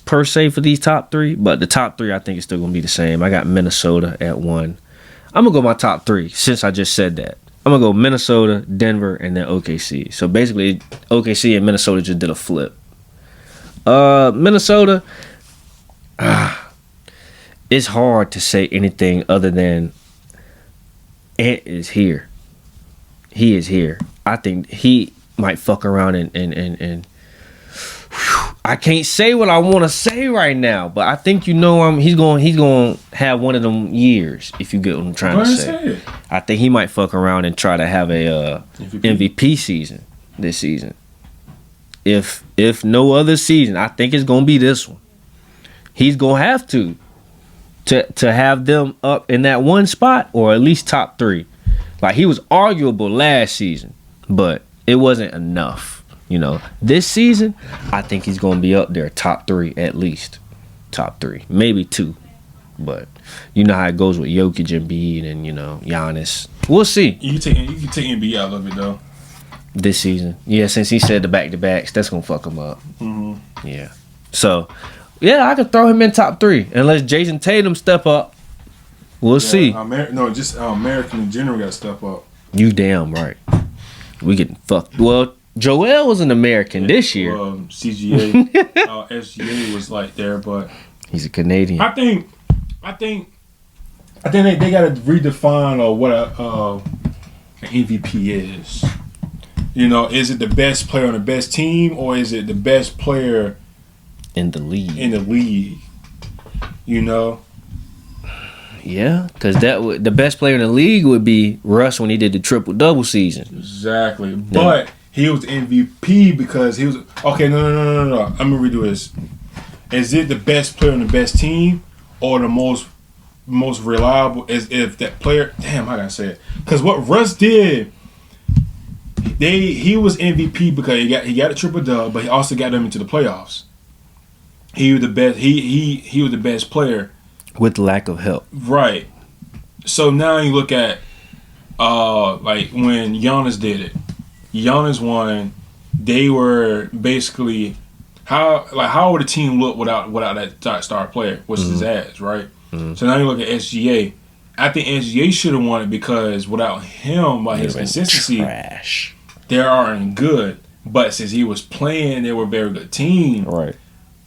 per se for these top three, but the top three I think is still gonna be the same. I got Minnesota at 1. I'm gonna go my top 3 since I just said that. I'm gonna go Minnesota, Denver, and then OKC. So basically, OKC and Minnesota just did a flip. Minnesota, it's hard to say anything other than Ant is here. He is here. I think he might fuck around and I can't say what I want to say right now, but I think he's going to have one of them years, if you get what I'm trying to say. I think he might fuck around and try to have a MVP season this season. If no other season, I think it's going to be this one. He's going to have to have them up in that one spot or at least top 3. Like, he was arguable last season, but it wasn't enough. This season, I think he's going to be up there, top 3 at least. Top 3, maybe 2. But you know how it goes with Jokic, Embiid, and, Giannis. We'll see. You can take Embiid out of it, though. This season. Yeah, since he said the back-to-backs, that's going to fuck him up. Mm-hmm. Yeah. So, yeah, I could throw him in top 3. Unless Jason Tatum step up. We'll see. American in general got to step up. You damn right. We getting fucked. Well, Joel was an American this year. CGA, SGA was like there, but he's a Canadian. I think they got to redefine what an MVP is. Is it the best player on the best team, or is it the best player in the league? Yeah, because the best player in the league would be Russ when he did the triple-double season. Exactly, but he was MVP because he was okay. No. I'm gonna redo this. Is it the best player on the best team, or the most reliable? Is if that player? Damn, I gotta say it. Because what Russ did, he was MVP because he got a triple dub, but he also got them into the playoffs. He was the best. He was the best player with lack of help. Right. So now you look at like when Giannis did it. Giannis won. They were basically how would the team look without that star player, which is his ass, right? Mm-hmm. So now you look at SGA. I think SGA should have won it because without him, by his consistency, trash. They aren't good. But since he was playing, they were a very good team, right?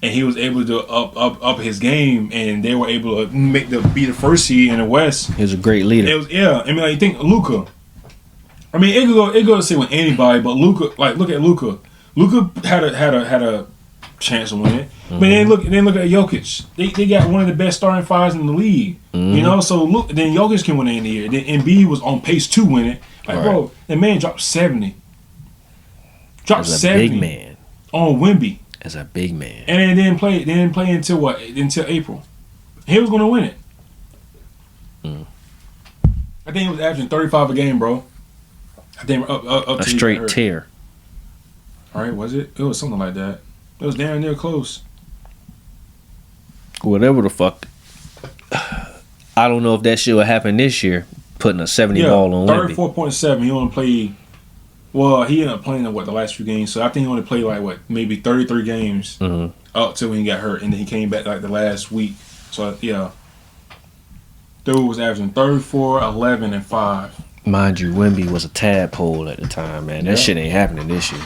And he was able to up his game, and they were able to be the first seed in the West. He was a great leader. I mean, you think Luka. I mean, it could go to say with anybody, but Luka, look at Luka. Luka had a chance to win it, but then look at Jokic. They got one of the best starting fives in the league. Mm-hmm. So then Jokic can win it in the year. Then Embiid was on pace to win it. Bro, the man dropped 70. Dropped 70. Big man on Wemby. As a big man, and then didn't play until what? Until April. He was going to win it. I think he was averaging 35 a game, bro. I think up a to straight tear. All right, was it? It was something like that. It was damn near close. Whatever the fuck. I don't know if that shit will happen this year. Putting a 70 ball on Wemby. 34.7. He only played. Well, he ended up playing the last few games. So I think he only played maybe 33 games up till when he got hurt, and then he came back the last week. So yeah, dude was averaging 34, 11, and 5. Mind you, Wemby was a tadpole at the time, man. That shit ain't happening this year.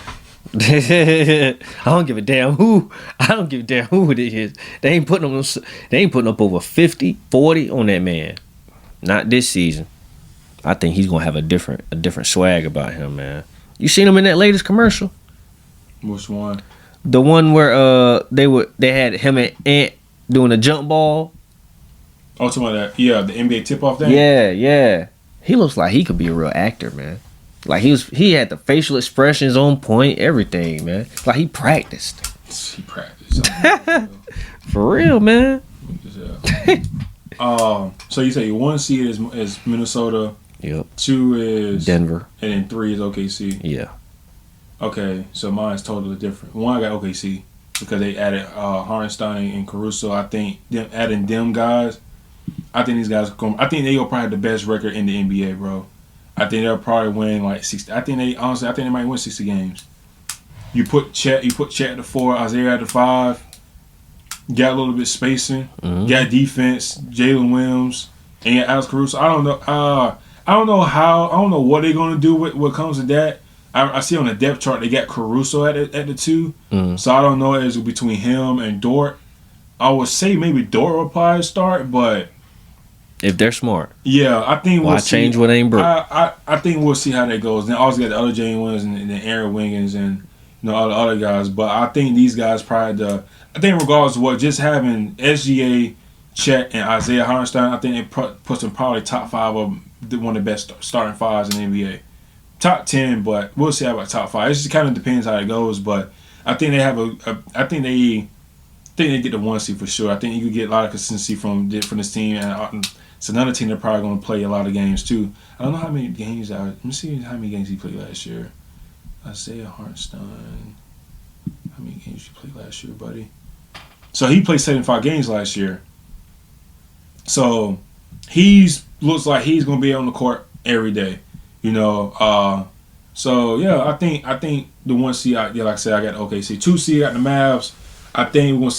I don't give a damn who it is. They ain't putting up over 50, 40 on that man. Not this season. I think he's gonna have a different swag about him, man. You seen him in that latest commercial? Which one? The one where they had him and Ant doing a jump ball. Oh, talking about that? Yeah, the NBA tip-off thing. Yeah. He looks like he could be a real actor, man. Like he had the facial expressions on point, everything, man. Like he practiced. He practiced. For real, man. So you say 1 seed is Minnesota. Yep. 2 is Denver, and then 3 is OKC. Yeah. Okay, so mine's totally different. 1, I got OKC because they added Hartenstein and Caruso. I think adding them guys. I think these guys I think they'll probably have the best record in the NBA, bro. I think they'll probably win 60. I think they might win 60 games. You put Chet at the 4, Isaiah at the 5. Got a little bit spacing. Mm-hmm. Got defense. Jalen Williams and you got Alex Caruso. I don't know what they're gonna do with what comes to that. I see on the depth chart they got Caruso at the 2. Mm-hmm. So I don't know if it's between him and Dort. I would say maybe Dort will probably start, but if they're smart, yeah, I think we'll change what ain't broke. I think we'll see how that goes. Then also got the other Jalen Williams and then Aaron Wiggins and other guys. But I think these guys probably I think regardless of what, just having SGA, Chet, and Isaiah Hartenstein, I think it puts them probably top 5 of one of the best starting fives in the NBA. Top 10, but we'll see about top 5. It just kind of depends how it goes. But I think they have I think they get the 1 seed for sure. I think you could get a lot of consistency from this team, and it's another team that's probably going to play a lot of games too. I don't know how many games. Let me see how many games he played last year. Isaiah Hartenstein. How many games you played last year, buddy? So he played 75 games last year. So looks like he's going to be on the court every day. So yeah, I think the 1 seed, like I said, I got the OKC. 2 seed, I got the Mavs. I think we're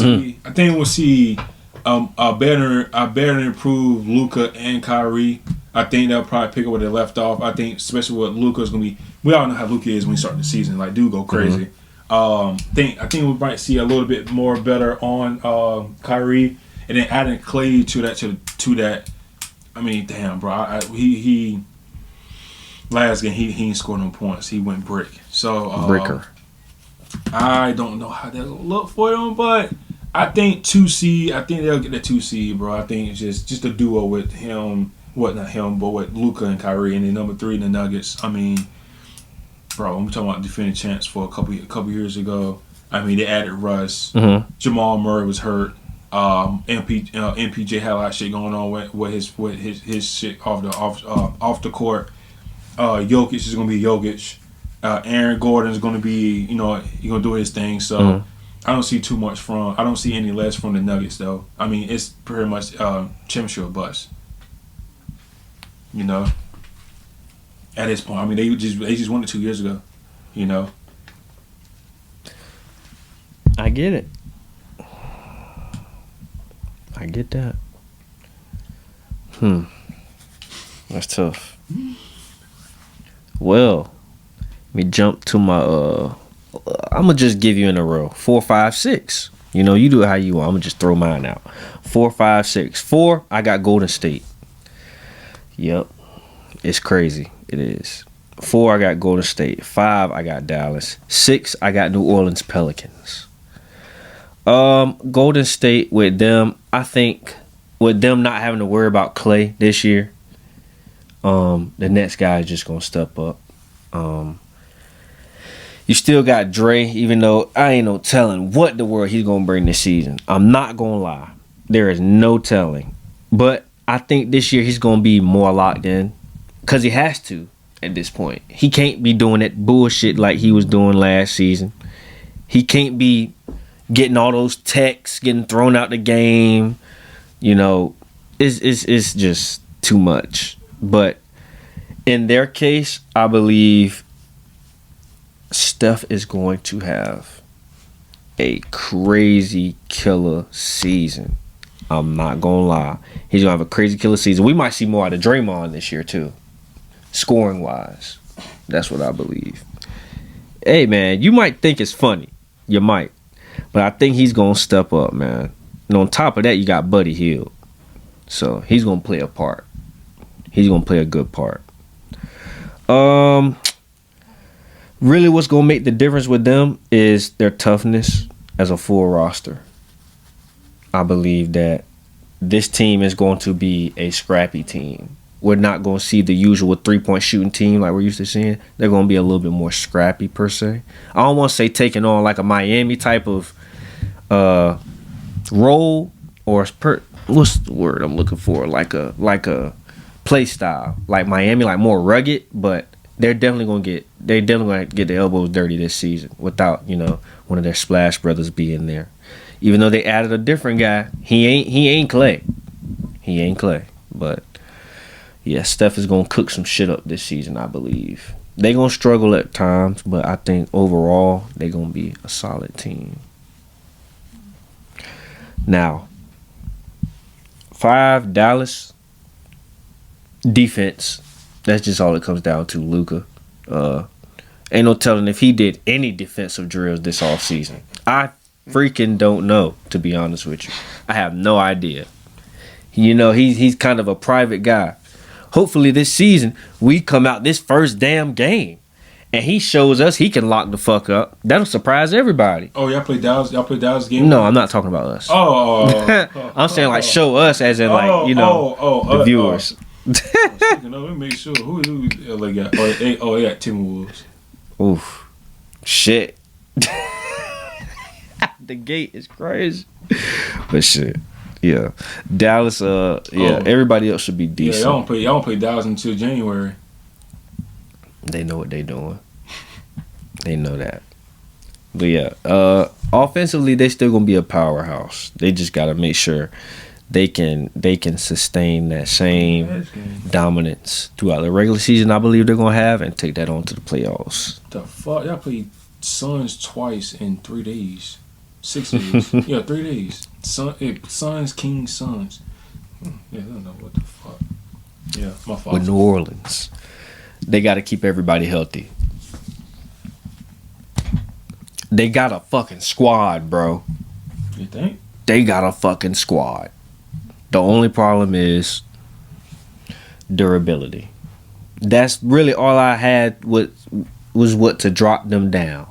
gonna see a better improved Luka and Kyrie. I think they'll probably pick up where they left off. I think especially what Luka's gonna be. We all know how Luka is when he starts the season. Like, dude, go crazy. I think we might see a little bit more better on Kyrie, and then adding Clay to that. I mean, damn, bro. He last game he ain't scored no points. He went brick. So Bricker. I don't know how that will look for them, but I think 2 seed. I think they'll get the 2 seed, bro. I think it's just a duo with him. Not him, but with Luka and Kyrie, and then number 3 the Nuggets. I mean, bro, I'm talking about defending champs for a couple years ago. I mean, they added Russ. Jamal Murray was hurt. MPJ had a lot of shit going on with his shit off the court. Jokic is gonna be Jokic. Aaron Gordon is gonna be, he's gonna do his thing. So I don't see too much I don't see any less from the Nuggets though. I mean, it's pretty much championship or bust. At this point, I mean, they just won it 2 years ago. I get it. I get that. That's tough. Well, let me jump to my I'm gonna just give you in a row. 4, 5, 6. You do it how you want. I'm gonna just throw mine out. 4, 5, 6. 4, I got Golden State. Yep. It's crazy. It is. 4, I got Golden State. 5, I got Dallas. 6, I got New Orleans Pelicans. Golden State with them, I think with them not having to worry about Clay this year, the next guy is just gonna step up. You still got Dre, even though I ain't no telling what the world he's gonna bring this season. I'm not gonna lie. There is no telling. But I think this year he's gonna be more locked in. Because he has to at this point. He can't be doing that bullshit like he was doing last season. He can't be getting all those texts, getting thrown out the game. It's just too much. But in their case, I believe Steph is going to have a crazy killer season. I'm not going to lie. He's going to have a crazy killer season. We might see more out of Draymond this year, too. Scoring-wise. That's what I believe. Hey, man, you might think it's funny. You might. But I think he's going to step up, man. And on top of that, you got Buddy Hield. So he's going to play a part. He's going to play a good part. Really what's going to make the difference with them is their toughness as a full roster. I believe that this team is going to be a scrappy team. We're not going to see the usual 3-point shooting team like we're used to seeing. They're going to be a little bit more scrappy per se. I don't want to say taking on like a Miami type of role or what's the word I'm looking for? Like a play style like Miami, like more rugged, but they're definitely going to get their elbows dirty this season without one of their Splash Brothers being there. Even though they added a different guy, he ain't Clay. He ain't Clay, but. Yeah, Steph is going to cook some shit up this season, I believe. They're going to struggle at times, but I think overall they're going to be a solid team. Now, 5, Dallas. Defense. That's just all it comes down to, Luka. Ain't no telling if he did any defensive drills this offseason. I freaking don't know, to be honest with you. I have no idea. He's kind of a private guy. Hopefully this season we come out this first damn game and he shows us he can lock the fuck up, that'll surprise everybody. Oh, y'all play Dallas. Y'all play Dallas game. No, I'm not talking about us. I'm saying like show us, as in like the viewers. Let me make sure who LA got. They got Timberwolves. Oof, shit. The gate is crazy, but shit. Yeah, Dallas. Everybody else should be decent. Yeah, y'all don't play Dallas until January. They know what they doing. They know that. But yeah, offensively they still gonna be a powerhouse. They just gotta make sure they can sustain that same dominance throughout the regular season. I believe they're gonna have, and take that on to the playoffs. The fuck, y'all played Suns twice in 3 days, 6 days. Yeah, 3 days. Suns, Kings, Suns. Yeah, I don't know what the fuck. Yeah, my fault. With New Orleans, they got to keep everybody healthy. They got a fucking squad, bro. You think? They got a fucking squad. The only problem is durability. That's really all I had was what to drop them down.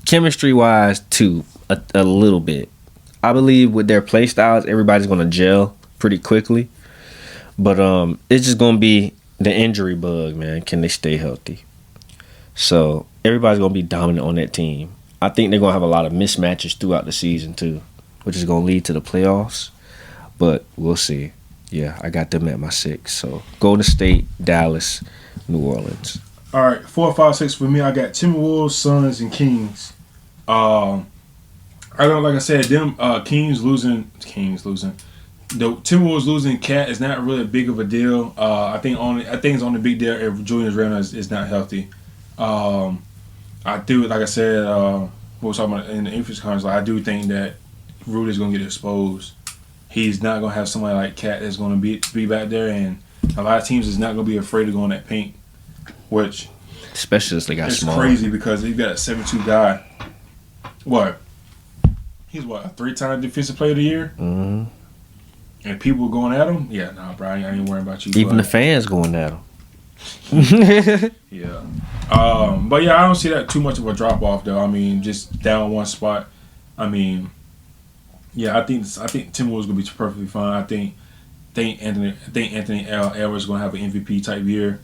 Chemistry wise, too, a little bit. I believe with their play styles, everybody's gonna gel pretty quickly. But it's just gonna be the injury bug, man. Can they stay healthy? So everybody's gonna be dominant on that team. I think they're gonna have a lot of mismatches throughout the season too, which is gonna lead to the playoffs. But we'll see. Yeah, I got them at my 6. So Golden State, Dallas, New Orleans. All right, 4, 5, 6 for me. I got Timberwolves, Suns, and Kings. I don't like I said them. Kings losing. The Timberwolves losing Cat is not really big of a deal. I think it's only a big deal if Julius Randle is not healthy. I do, like I said, what we was talking about in the injuries conference. I do think that Rudy's gonna get exposed. He's not gonna have somebody like Cat that's gonna be back there, and a lot of teams is not gonna be afraid to go in that paint, which especially as they got small. It's crazy because you got a 7'2" guy. What? He's a 3-time defensive player of the year. Mm-hmm. And people going at him? Yeah, nah, bro, I ain't worrying about you. Even the fans going at him. Yeah. But yeah, I don't see that too much of a drop off though. I mean, just down one spot. I mean, yeah, I think Timberwolves gonna be perfectly fine. I think Anthony Edwards gonna have an MVP type year.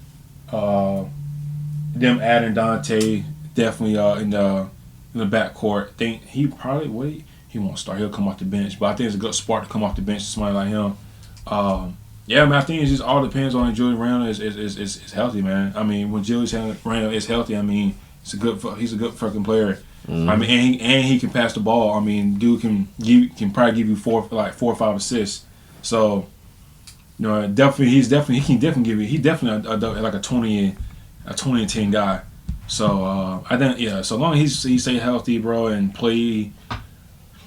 Them adding Dante definitely in the backcourt. Think he probably he won't start. He'll come off the bench, but I think it's a good spark to come off the bench to somebody like him. Yeah, man, I think it just all depends on if Julius Randle is healthy, man. I mean, when Julius Randle is healthy, I mean, he's a good fucking player. Mm-hmm. I mean, and he can pass the ball. I mean, dude can probably give you 4 or 5 assists. So, you know, he can definitely give you. He's definitely like a 20 and 10 guy. So I think so long as he stay healthy, bro, and play.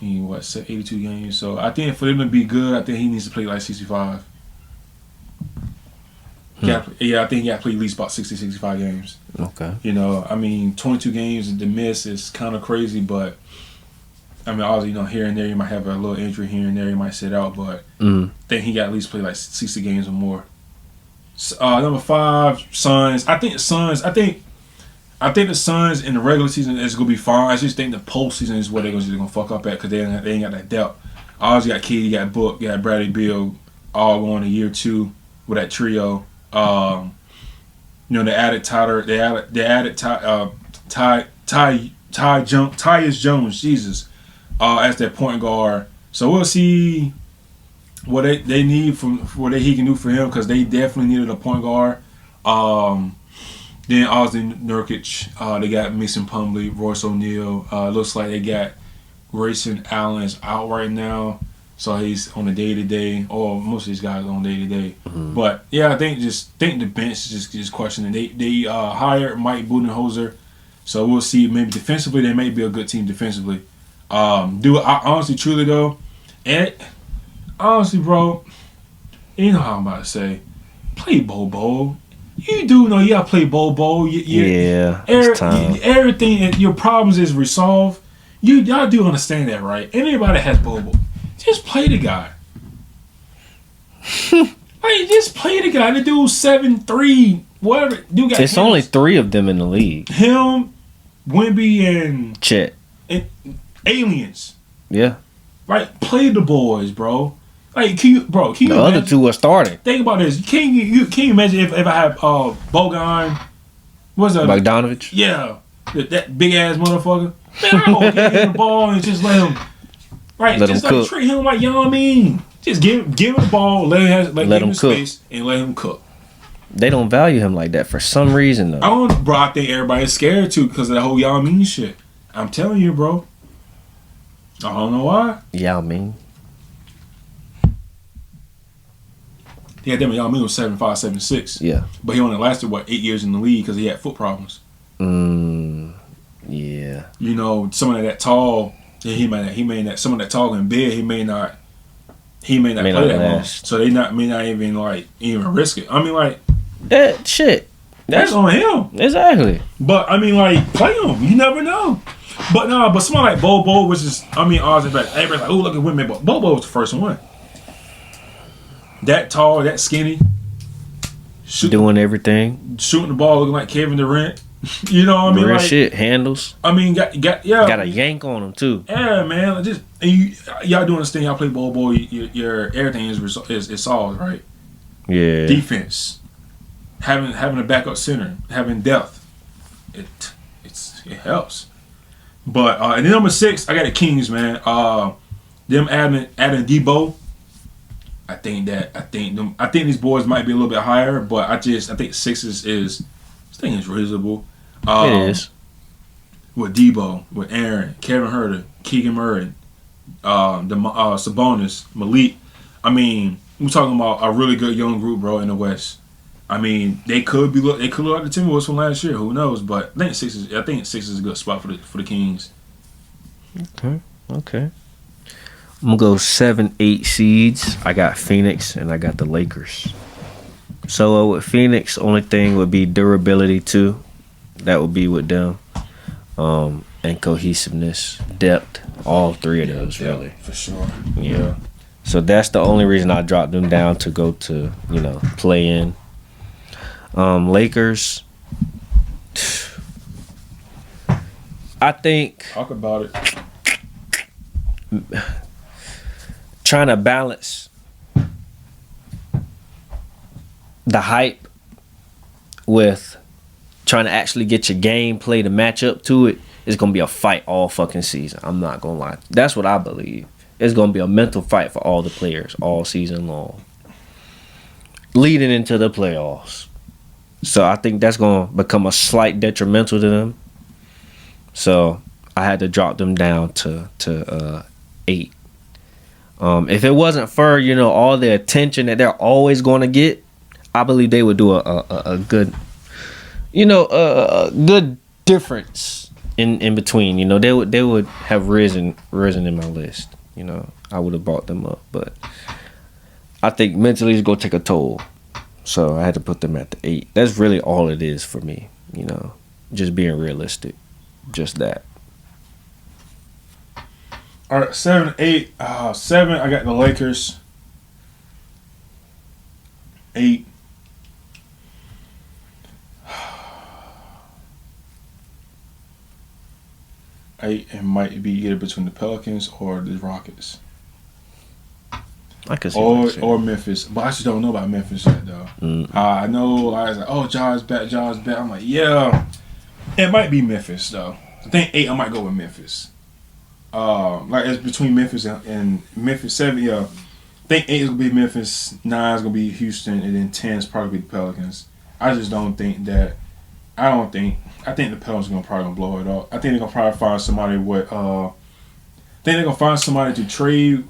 82 games. So I think for him to be good, I think he needs to play like 65. I think he got to play at least about 60, 65 games. Okay. You know, I mean, 22 games, the miss is kind of crazy, but I mean, obviously, you know, here and there, you might have a little injury here and there, you might sit out, but I think he got to at least play like 60 games or more. Number 5, Suns. I think the Suns in the regular season is gonna be fine. I just think the postseason is where they're gonna fuck up at because they ain't got that depth. Obviously, got KD, got Book, got Bradley Beal, all going to year 2 with that trio. You know, they added Tyus Jones, Jesus, as their point guard. So we'll see what they need from what he can do for him because they definitely needed a point guard. Then obviously Nurkic, they got Mason Plumlee, Royce O'Neal. Looks like they got Grayson Allen is out right now, so he's on the day-to-day. Or most of these guys are on day-to-day. Mm-hmm. But yeah, I think the bench is just questioning. They hired Mike Budenholzer, so we'll see. Maybe defensively they may be a good team defensively. Honestly, truly though, and honestly, bro, you know how I'm about to say, play Bobo. You do know you gotta play Bobo. It's time. Everything, your problems is resolved. Y'all do understand that, right? Anybody that has Bobo, just play the guy. Just play the guy. The dude's 7'3", whatever. You got It's only 3 of them in the league. him, Wemby, and Chet. aliens. Yeah. Right? Play the boys, bro. Like, can you The other imagine? 2 are starting. Think about this. Can you imagine if I have Bogan? What's that? Bogdanovich. Yeah, that big ass motherfucker. Man, I don't get him the ball and just let him. Right, Let just him like cook. treat him like, you know what I mean. Just give him the ball, let Let him him cook. space, and let him cook. They don't value him like that for some reason though. I think everybody's scared too because of that whole Yao Ming shit. I'm telling you, bro. I don't know why. Yeah, I mean. Yeah, damn, Yao Ming was 7'5", 7'6", Yeah. but he only lasted 8 years in the league because he had foot problems. Yeah. You know, someone that tall, someone that tall and big, he may not play May that not long. last. So they may not even risk it. I mean, like, That shit. that's on him. Exactly. But I mean, like, play him. You never know. But no, but someone like Bobo, which is, I mean, odds and fact, everybody's like, oh, look at women, but Bobo was the first one. That tall, that skinny, Doing everything. shooting the ball, looking like Kevin Durant. You know what I mean? Real Like, shit. Handles. I mean, got Got a yank on him too. Yeah, man. Like, just y'all doing this thing. Y'all play Bobo. Your everything is solved, right? Yeah. Defense, having a backup center, having depth, it helps. But and then number 6, I got the Kings, man. Them adding Debo. I think these boys might be a little bit higher, but I think 6 is reasonable. It is. With Debo, with Aaron, Kevin Huerter, Keegan Murray, Sabonis, Malik. I mean, we're talking about a really good young group, bro, in the West. I mean, they could look like the Timberwolves from last year. Who knows? But I think 6 is a good spot for the Kings. Okay. I'm gonna go 7, 8 seeds. I got Phoenix and I got the Lakers. So with Phoenix, only thing would be durability too. That would be with them. And cohesiveness, depth, all 3 of those really. For sure. Yeah. So that's the only reason I dropped them down to go to, play in. Lakers. I think Talk about it. trying to balance the hype with trying to actually get your gameplay to match up to it is going to be a fight all fucking season. I'm not going to lie. That's what I believe. It's going to be a mental fight for all the players all season long, leading into the playoffs. So I think that's going to become a slight detrimental to them. So I had to drop them down to 8. If it wasn't for all the attention that they're always going to get, I believe they would do a good, a good difference in between. They would have risen in my list. I would have brought them up, but I think mentally it's gonna take a toll. So I had to put them at the 8. That's really all it is for me. Just being realistic, just that. All right, 7, 8, 7. I got the Lakers. 8. It might be either between the Pelicans or the Rockets, I could see what you're saying. or Memphis. But I just don't know about Memphis yet, though. I know I was like, oh, Ja's back. I'm like, yeah, it might be Memphis though. I think 8. I might go with Memphis. Like it's between Memphis and Memphis 7. Yeah, I think 8 is gonna be Memphis, 9 is gonna be Houston, and then 10 is probably the Pelicans. I just don't think that. I think the Pelicans are probably gonna blow it up. I think they're gonna probably find somebody with. I think they're gonna find somebody to trade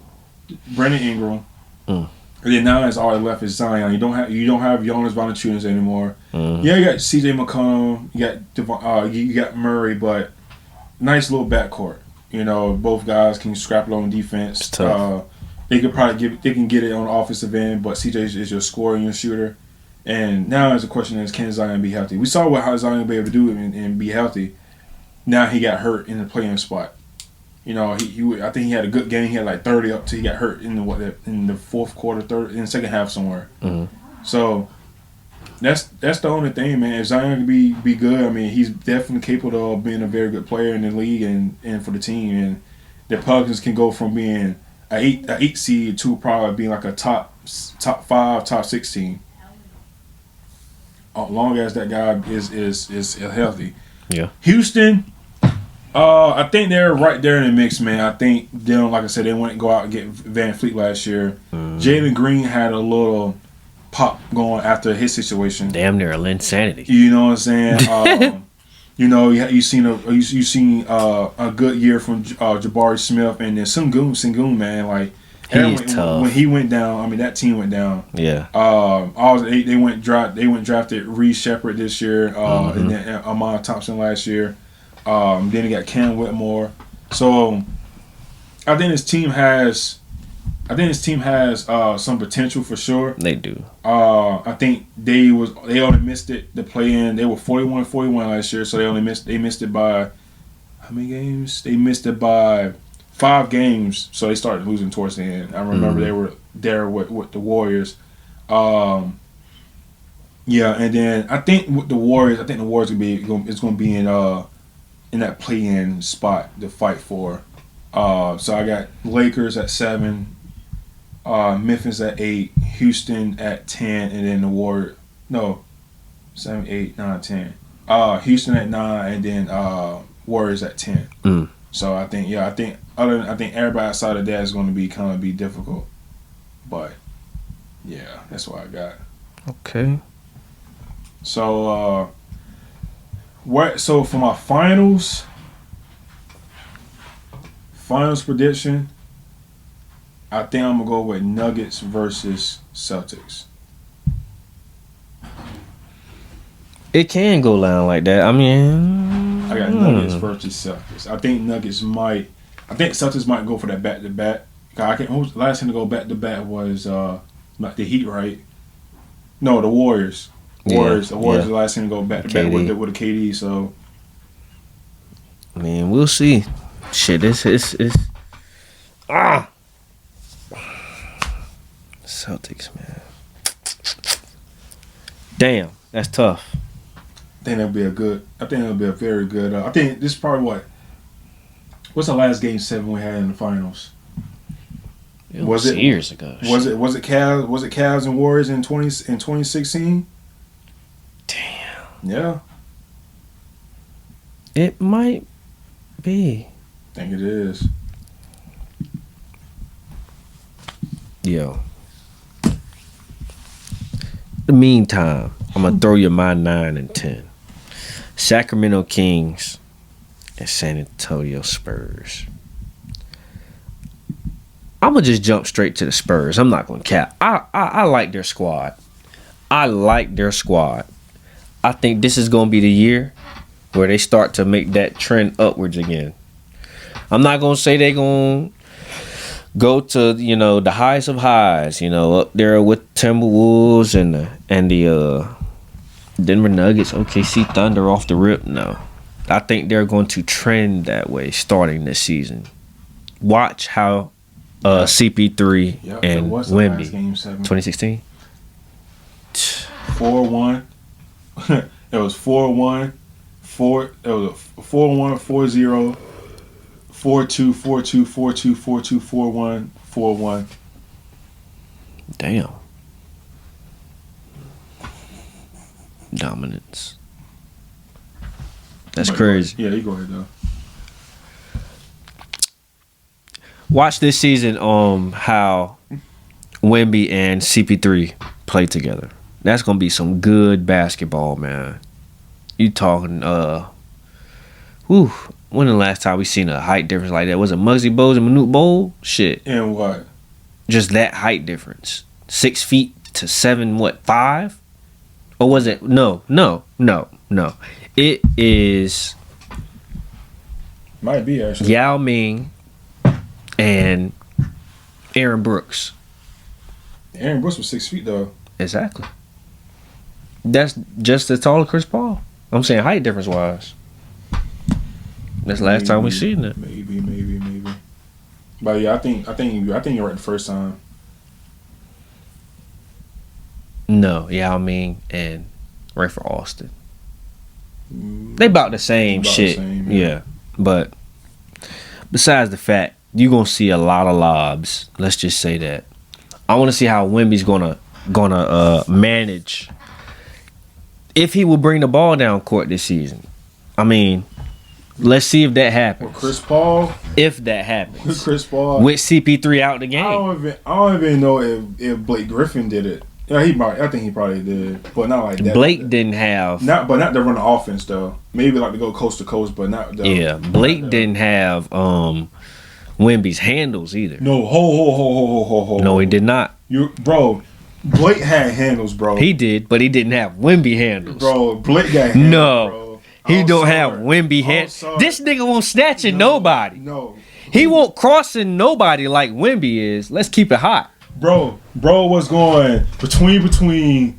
Brandon Ingram. And then now it's all left is Zion. You don't have Jonas Valanciunas anymore. Yeah, you got C.J. McCollum. You got Murray, but nice little backcourt. Both guys can scrap it on defense. It's tough. They could probably get it on the offensive end, but C.J. is your scorer and your shooter. And now the question is, can Zion be healthy? We saw how Zion will be able to do it and be healthy. Now he got hurt in the playing spot. I think he had a good game. He had like 30 up till he got hurt in the fourth quarter, in the second half somewhere. So That's the only thing, man. If Zion can be good, I mean, he's definitely capable of being a very good player in the league and for the team. And the Pelicans can go from being a eight seed to probably being like a top 5, top 16. As long as that guy is healthy. Yeah. Houston, I think they're right there in the mix, man. I think them, like I said, they went and go out and get Van Fleet last year. Jalen Green had a little pop going after his situation. Damn near insanity. You know what I'm saying? You know, you seen a good year from Jabari Smith and then Sengun, man. Like He's tough. When he went down, I mean that team went down. Yeah. They went drafted Reed Shepard this year, and then Amon Thompson last year. Then they got Cam Whitmore. So I think this team has some potential for sure. They do. I think they only missed it the play in. They were 41-41 last year, so they missed it by how many games? They missed it by 5 games, so they started losing towards the end. I remember they were there with the Warriors. Yeah, and then I think with the Warriors, it's going to be in that play-in spot to fight for. So I got Lakers at 7, Memphis at 8, Houston at 10, and then the Warriors. No, 7, 8, 9, 10. Houston at 9, and then Warriors at 10. So I think everybody outside of that is going to be difficult. But yeah, that's what I got. Okay. So so for my finals prediction, I think I'm gonna go with Nuggets versus Celtics. It can go down like that. I mean, I got Nuggets versus Celtics. I think Celtics might go for that back to back. Last time to go back to back was not the Heat, right? No, the Warriors. The Warriors are the last team to go back to back with the KD. So, I mean, we'll see. Shit, it's Celtics, man. Damn, that's tough. I think that'll be a very good. I think this is probably what's the last game 7 we had in the finals? Was it years ago? Was it Cavs and Warriors in 2016? Damn. Yeah. It might be. I think it is. Yo. The meantime, I'm gonna throw you my 9 and 10. Sacramento Kings and San Antonio Spurs. I'm gonna just jump straight to the Spurs. I'm not gonna cap. I like their squad. I think this is gonna be the year where they start to make that trend upwards again. I'm not gonna say they're gonna go to the highest of highs, up there with Timberwolves and the Denver Nuggets, OKC Thunder off the rip. No, I think they're going to trend that way starting this season. Watch how CP3 and Wemby 2016 4-1. It was 4-1, 4. It was 4-1, 4-0, 4-2, 4-2, 4-2, 4-2, 4-1, 4-1. Damn. Dominance. That's crazy. Yeah, you go ahead though. Watch this season how Wemby and CP3 play together. That's gonna be some good basketball, man. You talking when the last time we seen a height difference like that? Was it Muggsy Bogues and Manute Bol? Shit. And what? Just that height difference. 6 feet to 7, 5? Or was it no. It is might be actually Yao Ming and Aaron Brooks. Aaron Brooks was 6 feet though. Exactly. That's just as tall as Chris Paul. I'm saying height difference wise. That's the last time we seen it. Maybe. But yeah, I think you're right the first time. No, Yao Ming and right for Austin. They about the same About the shit. same, yeah. But besides the fact you're gonna see a lot of lobs, let's just say that. I want to see how Wemby's gonna manage if he will bring the ball down court this season. I mean, let's see if that happens. With Chris Paul. If that happens. With Chris Paul. With CP3 out the game. I don't even know if Blake Griffin did it. Yeah, I think he probably did, but not like that. Blake didn't have. Not to run the offense though. Maybe like to go coast to coast, but not. Yeah, Blake didn't have Wemby's handles either. No, ho. No, he did not. Blake had handles, bro. He did, but he didn't have Wemby handles. Bro, Blake got handles, no, bro. He don't have Wemby handles. This nigga won't snatching nobody. No, he won't crossing nobody like Wemby is. Let's keep it hot. Bro was going between.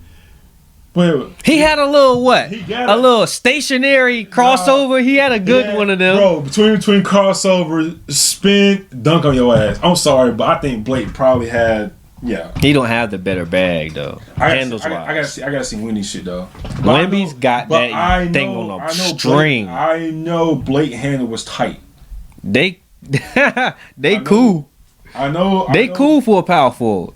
Wait, he had a little what? A little stationary crossover. He had a good one of them. Bro, between crossover, spin, dunk on your ass. I'm sorry, but I think Blake probably had. Yeah, he don't have the better bag though. Handles wise, I gotta see Wemby's shit though. Wemby's got that thing on a string. I know Blake handle was tight. They cool. I know. They cool for a power forward.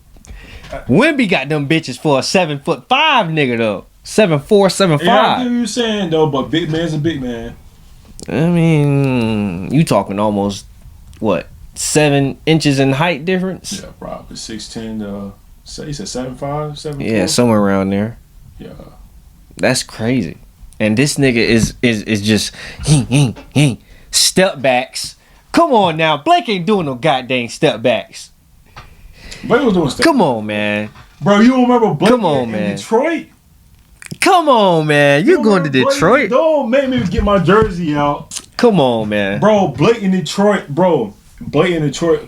Wemby got them bitches for a 7'5" nigga though. 7'4", 7'5". Yeah, I get what you're saying though, but big man's a big man. I mean, you talking almost what 7 inches in height difference? Yeah, probably 6'10". He said 7'5", 7'4". Yeah, somewhere around there. Yeah, that's crazy. And this nigga is just step backs. Come on now, Blake ain't doing no goddamn step backs. Blake was doing step. Come on, man. Bro, you don't remember Blake in Detroit? Come on, man. You going to Detroit? Don't make me get my jersey out. Come on, man. Bro, Blake in Detroit,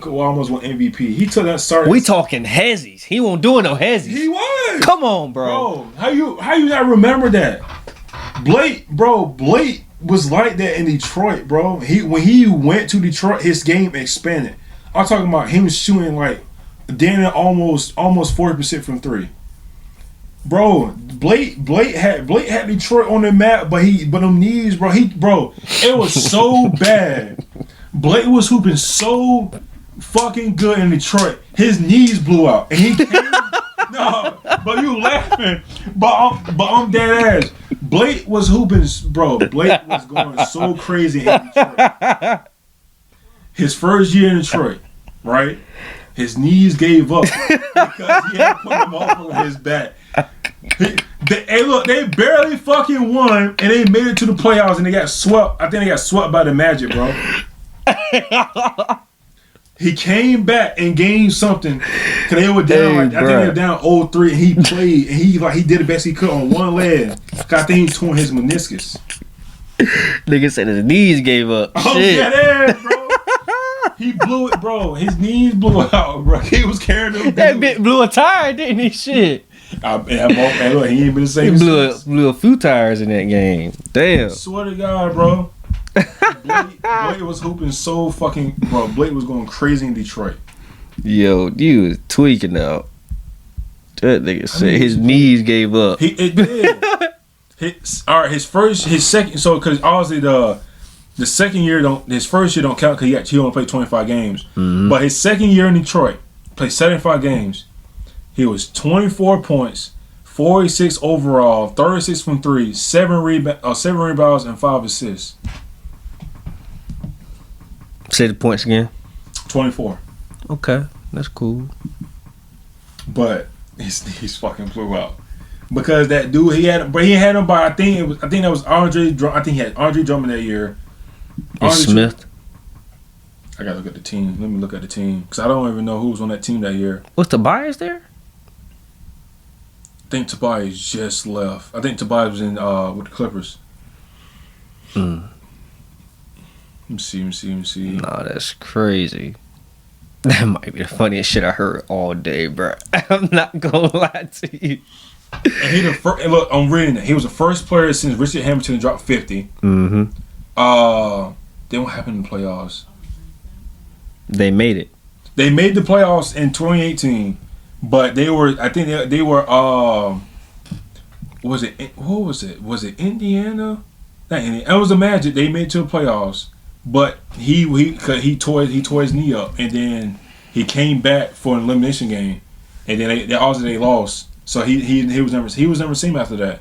almost won MVP. He took that start. We talking hezzies. He won't do no hezzies. He was. Come on, bro. How you not remember that? Blake was like that in Detroit, bro. When he went to Detroit, his game expanded. I'm talking about him shooting like almost 40% from three. Bro, Blake had Detroit on the map, but them knees, bro. It was so bad. Blake was hooping so fucking good in Detroit. His knees blew out, and he came. No, but you laughing, but I'm dead ass. Blake was hooping, bro. Blake was going so crazy in Detroit. His first year in Detroit, right? His knees gave up because he had put them off on his back. They barely fucking won, and they made it to the playoffs, and they got swept. I think they got swept by the Magic, bro. He came back and gained something because they were down. I think they were down 0-3, and he played, and he did the best he could on one leg. I think he torn his meniscus. Nigga said his knees gave up. Oh, shit. Yeah, bro. He blew it, bro. His knees blew out, bro. He was carrying them. That bitch blew a tire, didn't he? Shit. Look, he ain't been the same. He blew a few tires in that game. Damn. Swear to God, bro. Blake was hooping so fucking, bro. Blake was going crazy in Detroit. Yo, you was tweaking out. That nigga said his knees gave up. It did. His second. So because obviously the second year his first year don't count because he only played 25 games. Mm-hmm. But his second year in Detroit, played 75 games. He was 24 points, 46 overall, 36 from three, 7 rebounds, and 5 assists. Say the points again. 24. Okay, that's cool. But his knees fucking blew out because that dude he had him by I think that was Andre. I think he had Andre Drummond that year. Smith. I gotta look at the team. Let me look at the team because I don't even know who was on that team that year. Was Tobias there? I think Tobias just left. I think Tobias was in with the Clippers. Let me see. Nah, that's crazy. That might be the funniest shit I heard all day, bro. I'm not gonna lie to you. And look, I'm reading it. He was the first player since Richard Hamilton dropped 50. Mm-hmm. Then what happened in the playoffs? They made it. They made the playoffs in 2018, but they were was it? What was it? Was it Indiana? Not Indiana. It was the Magic. They made it to the playoffs, but he tore his knee up, and then he came back for an elimination game, and then they lost. So he was never seen after that.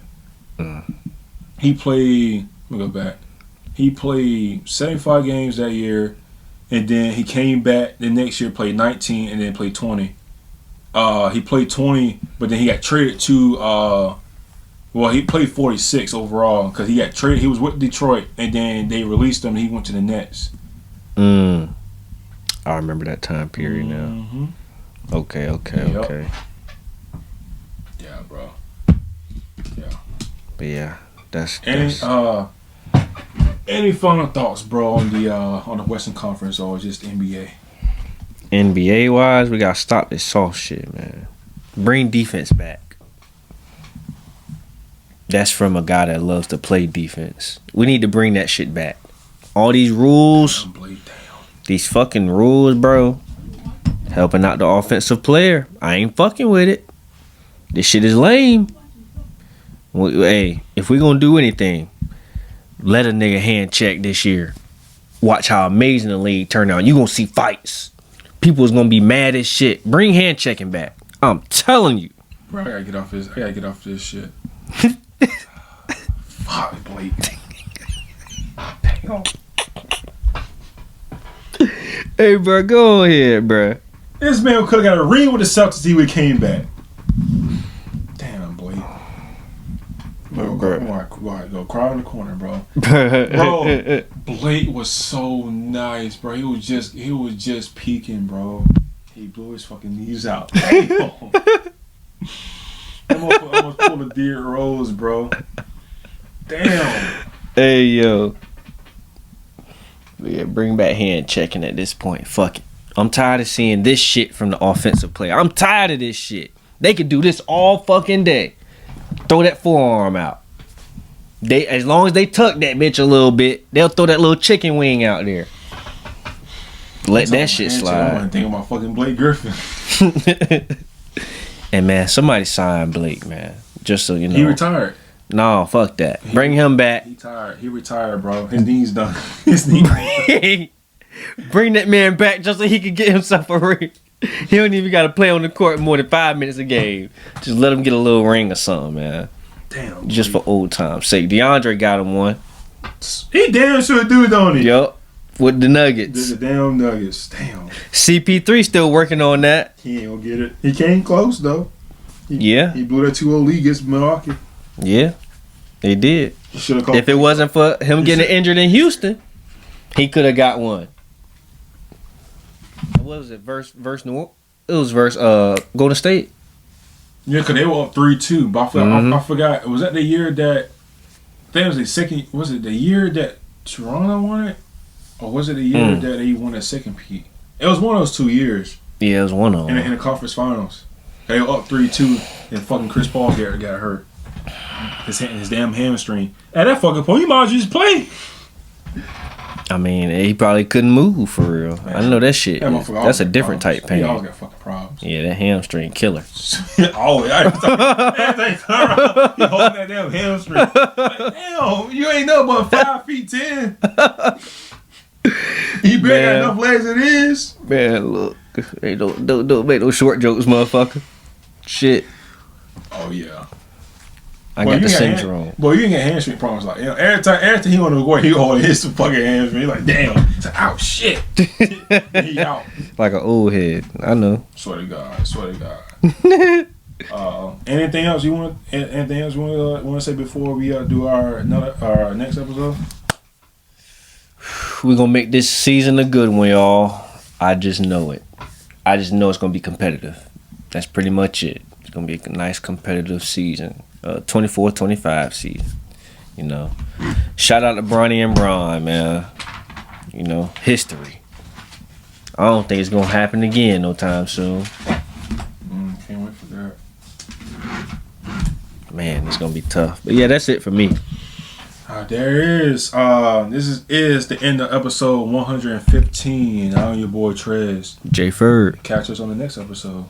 He played. Let me go back. He played 75 games that year, and then he came back the next year, played 19, and then played 20. He played 20, but then he got traded to. Well, he played 46 overall because he got traded. He was with Detroit, and then they released him, and he went to the Nets. I remember that time period now. Mm-hmm. Okay. Yep. Yeah, bro. Yeah. But yeah, that's any final thoughts, bro, on the Western Conference or just NBA? NBA wise, we gotta stop this soft shit, man. Bring defense back. That's from a guy that loves to play defense. We need to bring that shit back. All these rules, these fucking rules, bro, helping out the offensive player. I ain't fucking with it. This shit is lame. Hey, if we gonna do anything, let a nigga hand check this year. Watch how amazing the league turn out. You gonna see fights. People is gonna be mad as shit. Bring hand checking back. I'm telling you. Bro, I gotta get off this shit. Fuck, Blake. Damn. Hey, bro, go ahead, bro. This man could have got a ring with the Celtics. He would have came back. Damn, Blake. Go cry in the corner, bro. Bro, Blake was so nice, bro. He was just peeking, bro. He blew his fucking knees out. Damn. I almost pulled a Derrick Rose, bro. Damn. Hey, yo. Yeah, bring back hand checking at this point. Fuck it. I'm tired of seeing this shit from the offensive player. I'm tired of this shit. They could do this all fucking day. Throw that forearm out. As long as they tuck that bitch a little bit, they'll throw that little chicken wing out there. Let that shit slide. I'm thinking about fucking Blake Griffin. And man, somebody sign Blake, man. Just so you know. He retired. No, fuck that. Bring him back. He retired, bro. His knee's done. His knee. Bring that man back just so he can get himself a ring. He don't even got to play on the court more than 5 minutes a game. Just let him get a little ring or something, man. Damn. Just for old time's sake. DeAndre got him one. He damn sure do, don't he? Yup. With the Nuggets. The damn Nuggets. Damn. CP3 still working on that. He ain't gonna get it. He came close, though. Yeah. He blew that 2-0 lead against Milwaukee. Yeah. He did. He if it wasn't for him getting injured in Houston, he could have got one. What was it? Versus New Orleans? It was versus Golden State. Yeah, because they were up 3-2. But I forgot. Was that the year that... I think it was the second... Was it the year that Toronto won it? Or was it the year that they won that second peat? It was one of those 2 years. Yeah, it was one of them. In the conference finals. They were up 3-2, and fucking Chris Paul got hurt. His damn hamstring. At that fucking point, you might as well just play. I mean, he probably couldn't move for real. Man, I know that shit. That's a different type pain. He always got fucking problems. Yeah, that hamstring killer. Oh, everything turn he holding that damn hamstring. Like, damn, you ain't nothing but 5 feet 10. He barely got enough legs as it is. Man, look. Hey, don't make no short jokes, motherfucker. Shit. Oh, yeah. I got the syndrome. Boy, you ain't got hamstring problems. Like, you know, every time he on the court, he always hits the fucking hamstring. He's like, damn. It's like, ow, shit. He out. Like an old head. I know. Swear to God. Anything else you want? Anything else you want to say before we do our next episode? We're gonna make this season a good one, y'all. I just know it. I just know it's gonna be competitive. That's pretty much it. It's gonna be a nice competitive season. 24-25 season. You know. Shout out to Bronny and Bron, man. You know, history. I don't think it's gonna happen again no time soon. Can't wait for that. Man, it's gonna be tough. But yeah, that's it for me. There is. This is the end of episode 115. I'm your boy Trez. J Ferg. Catch us on the next episode.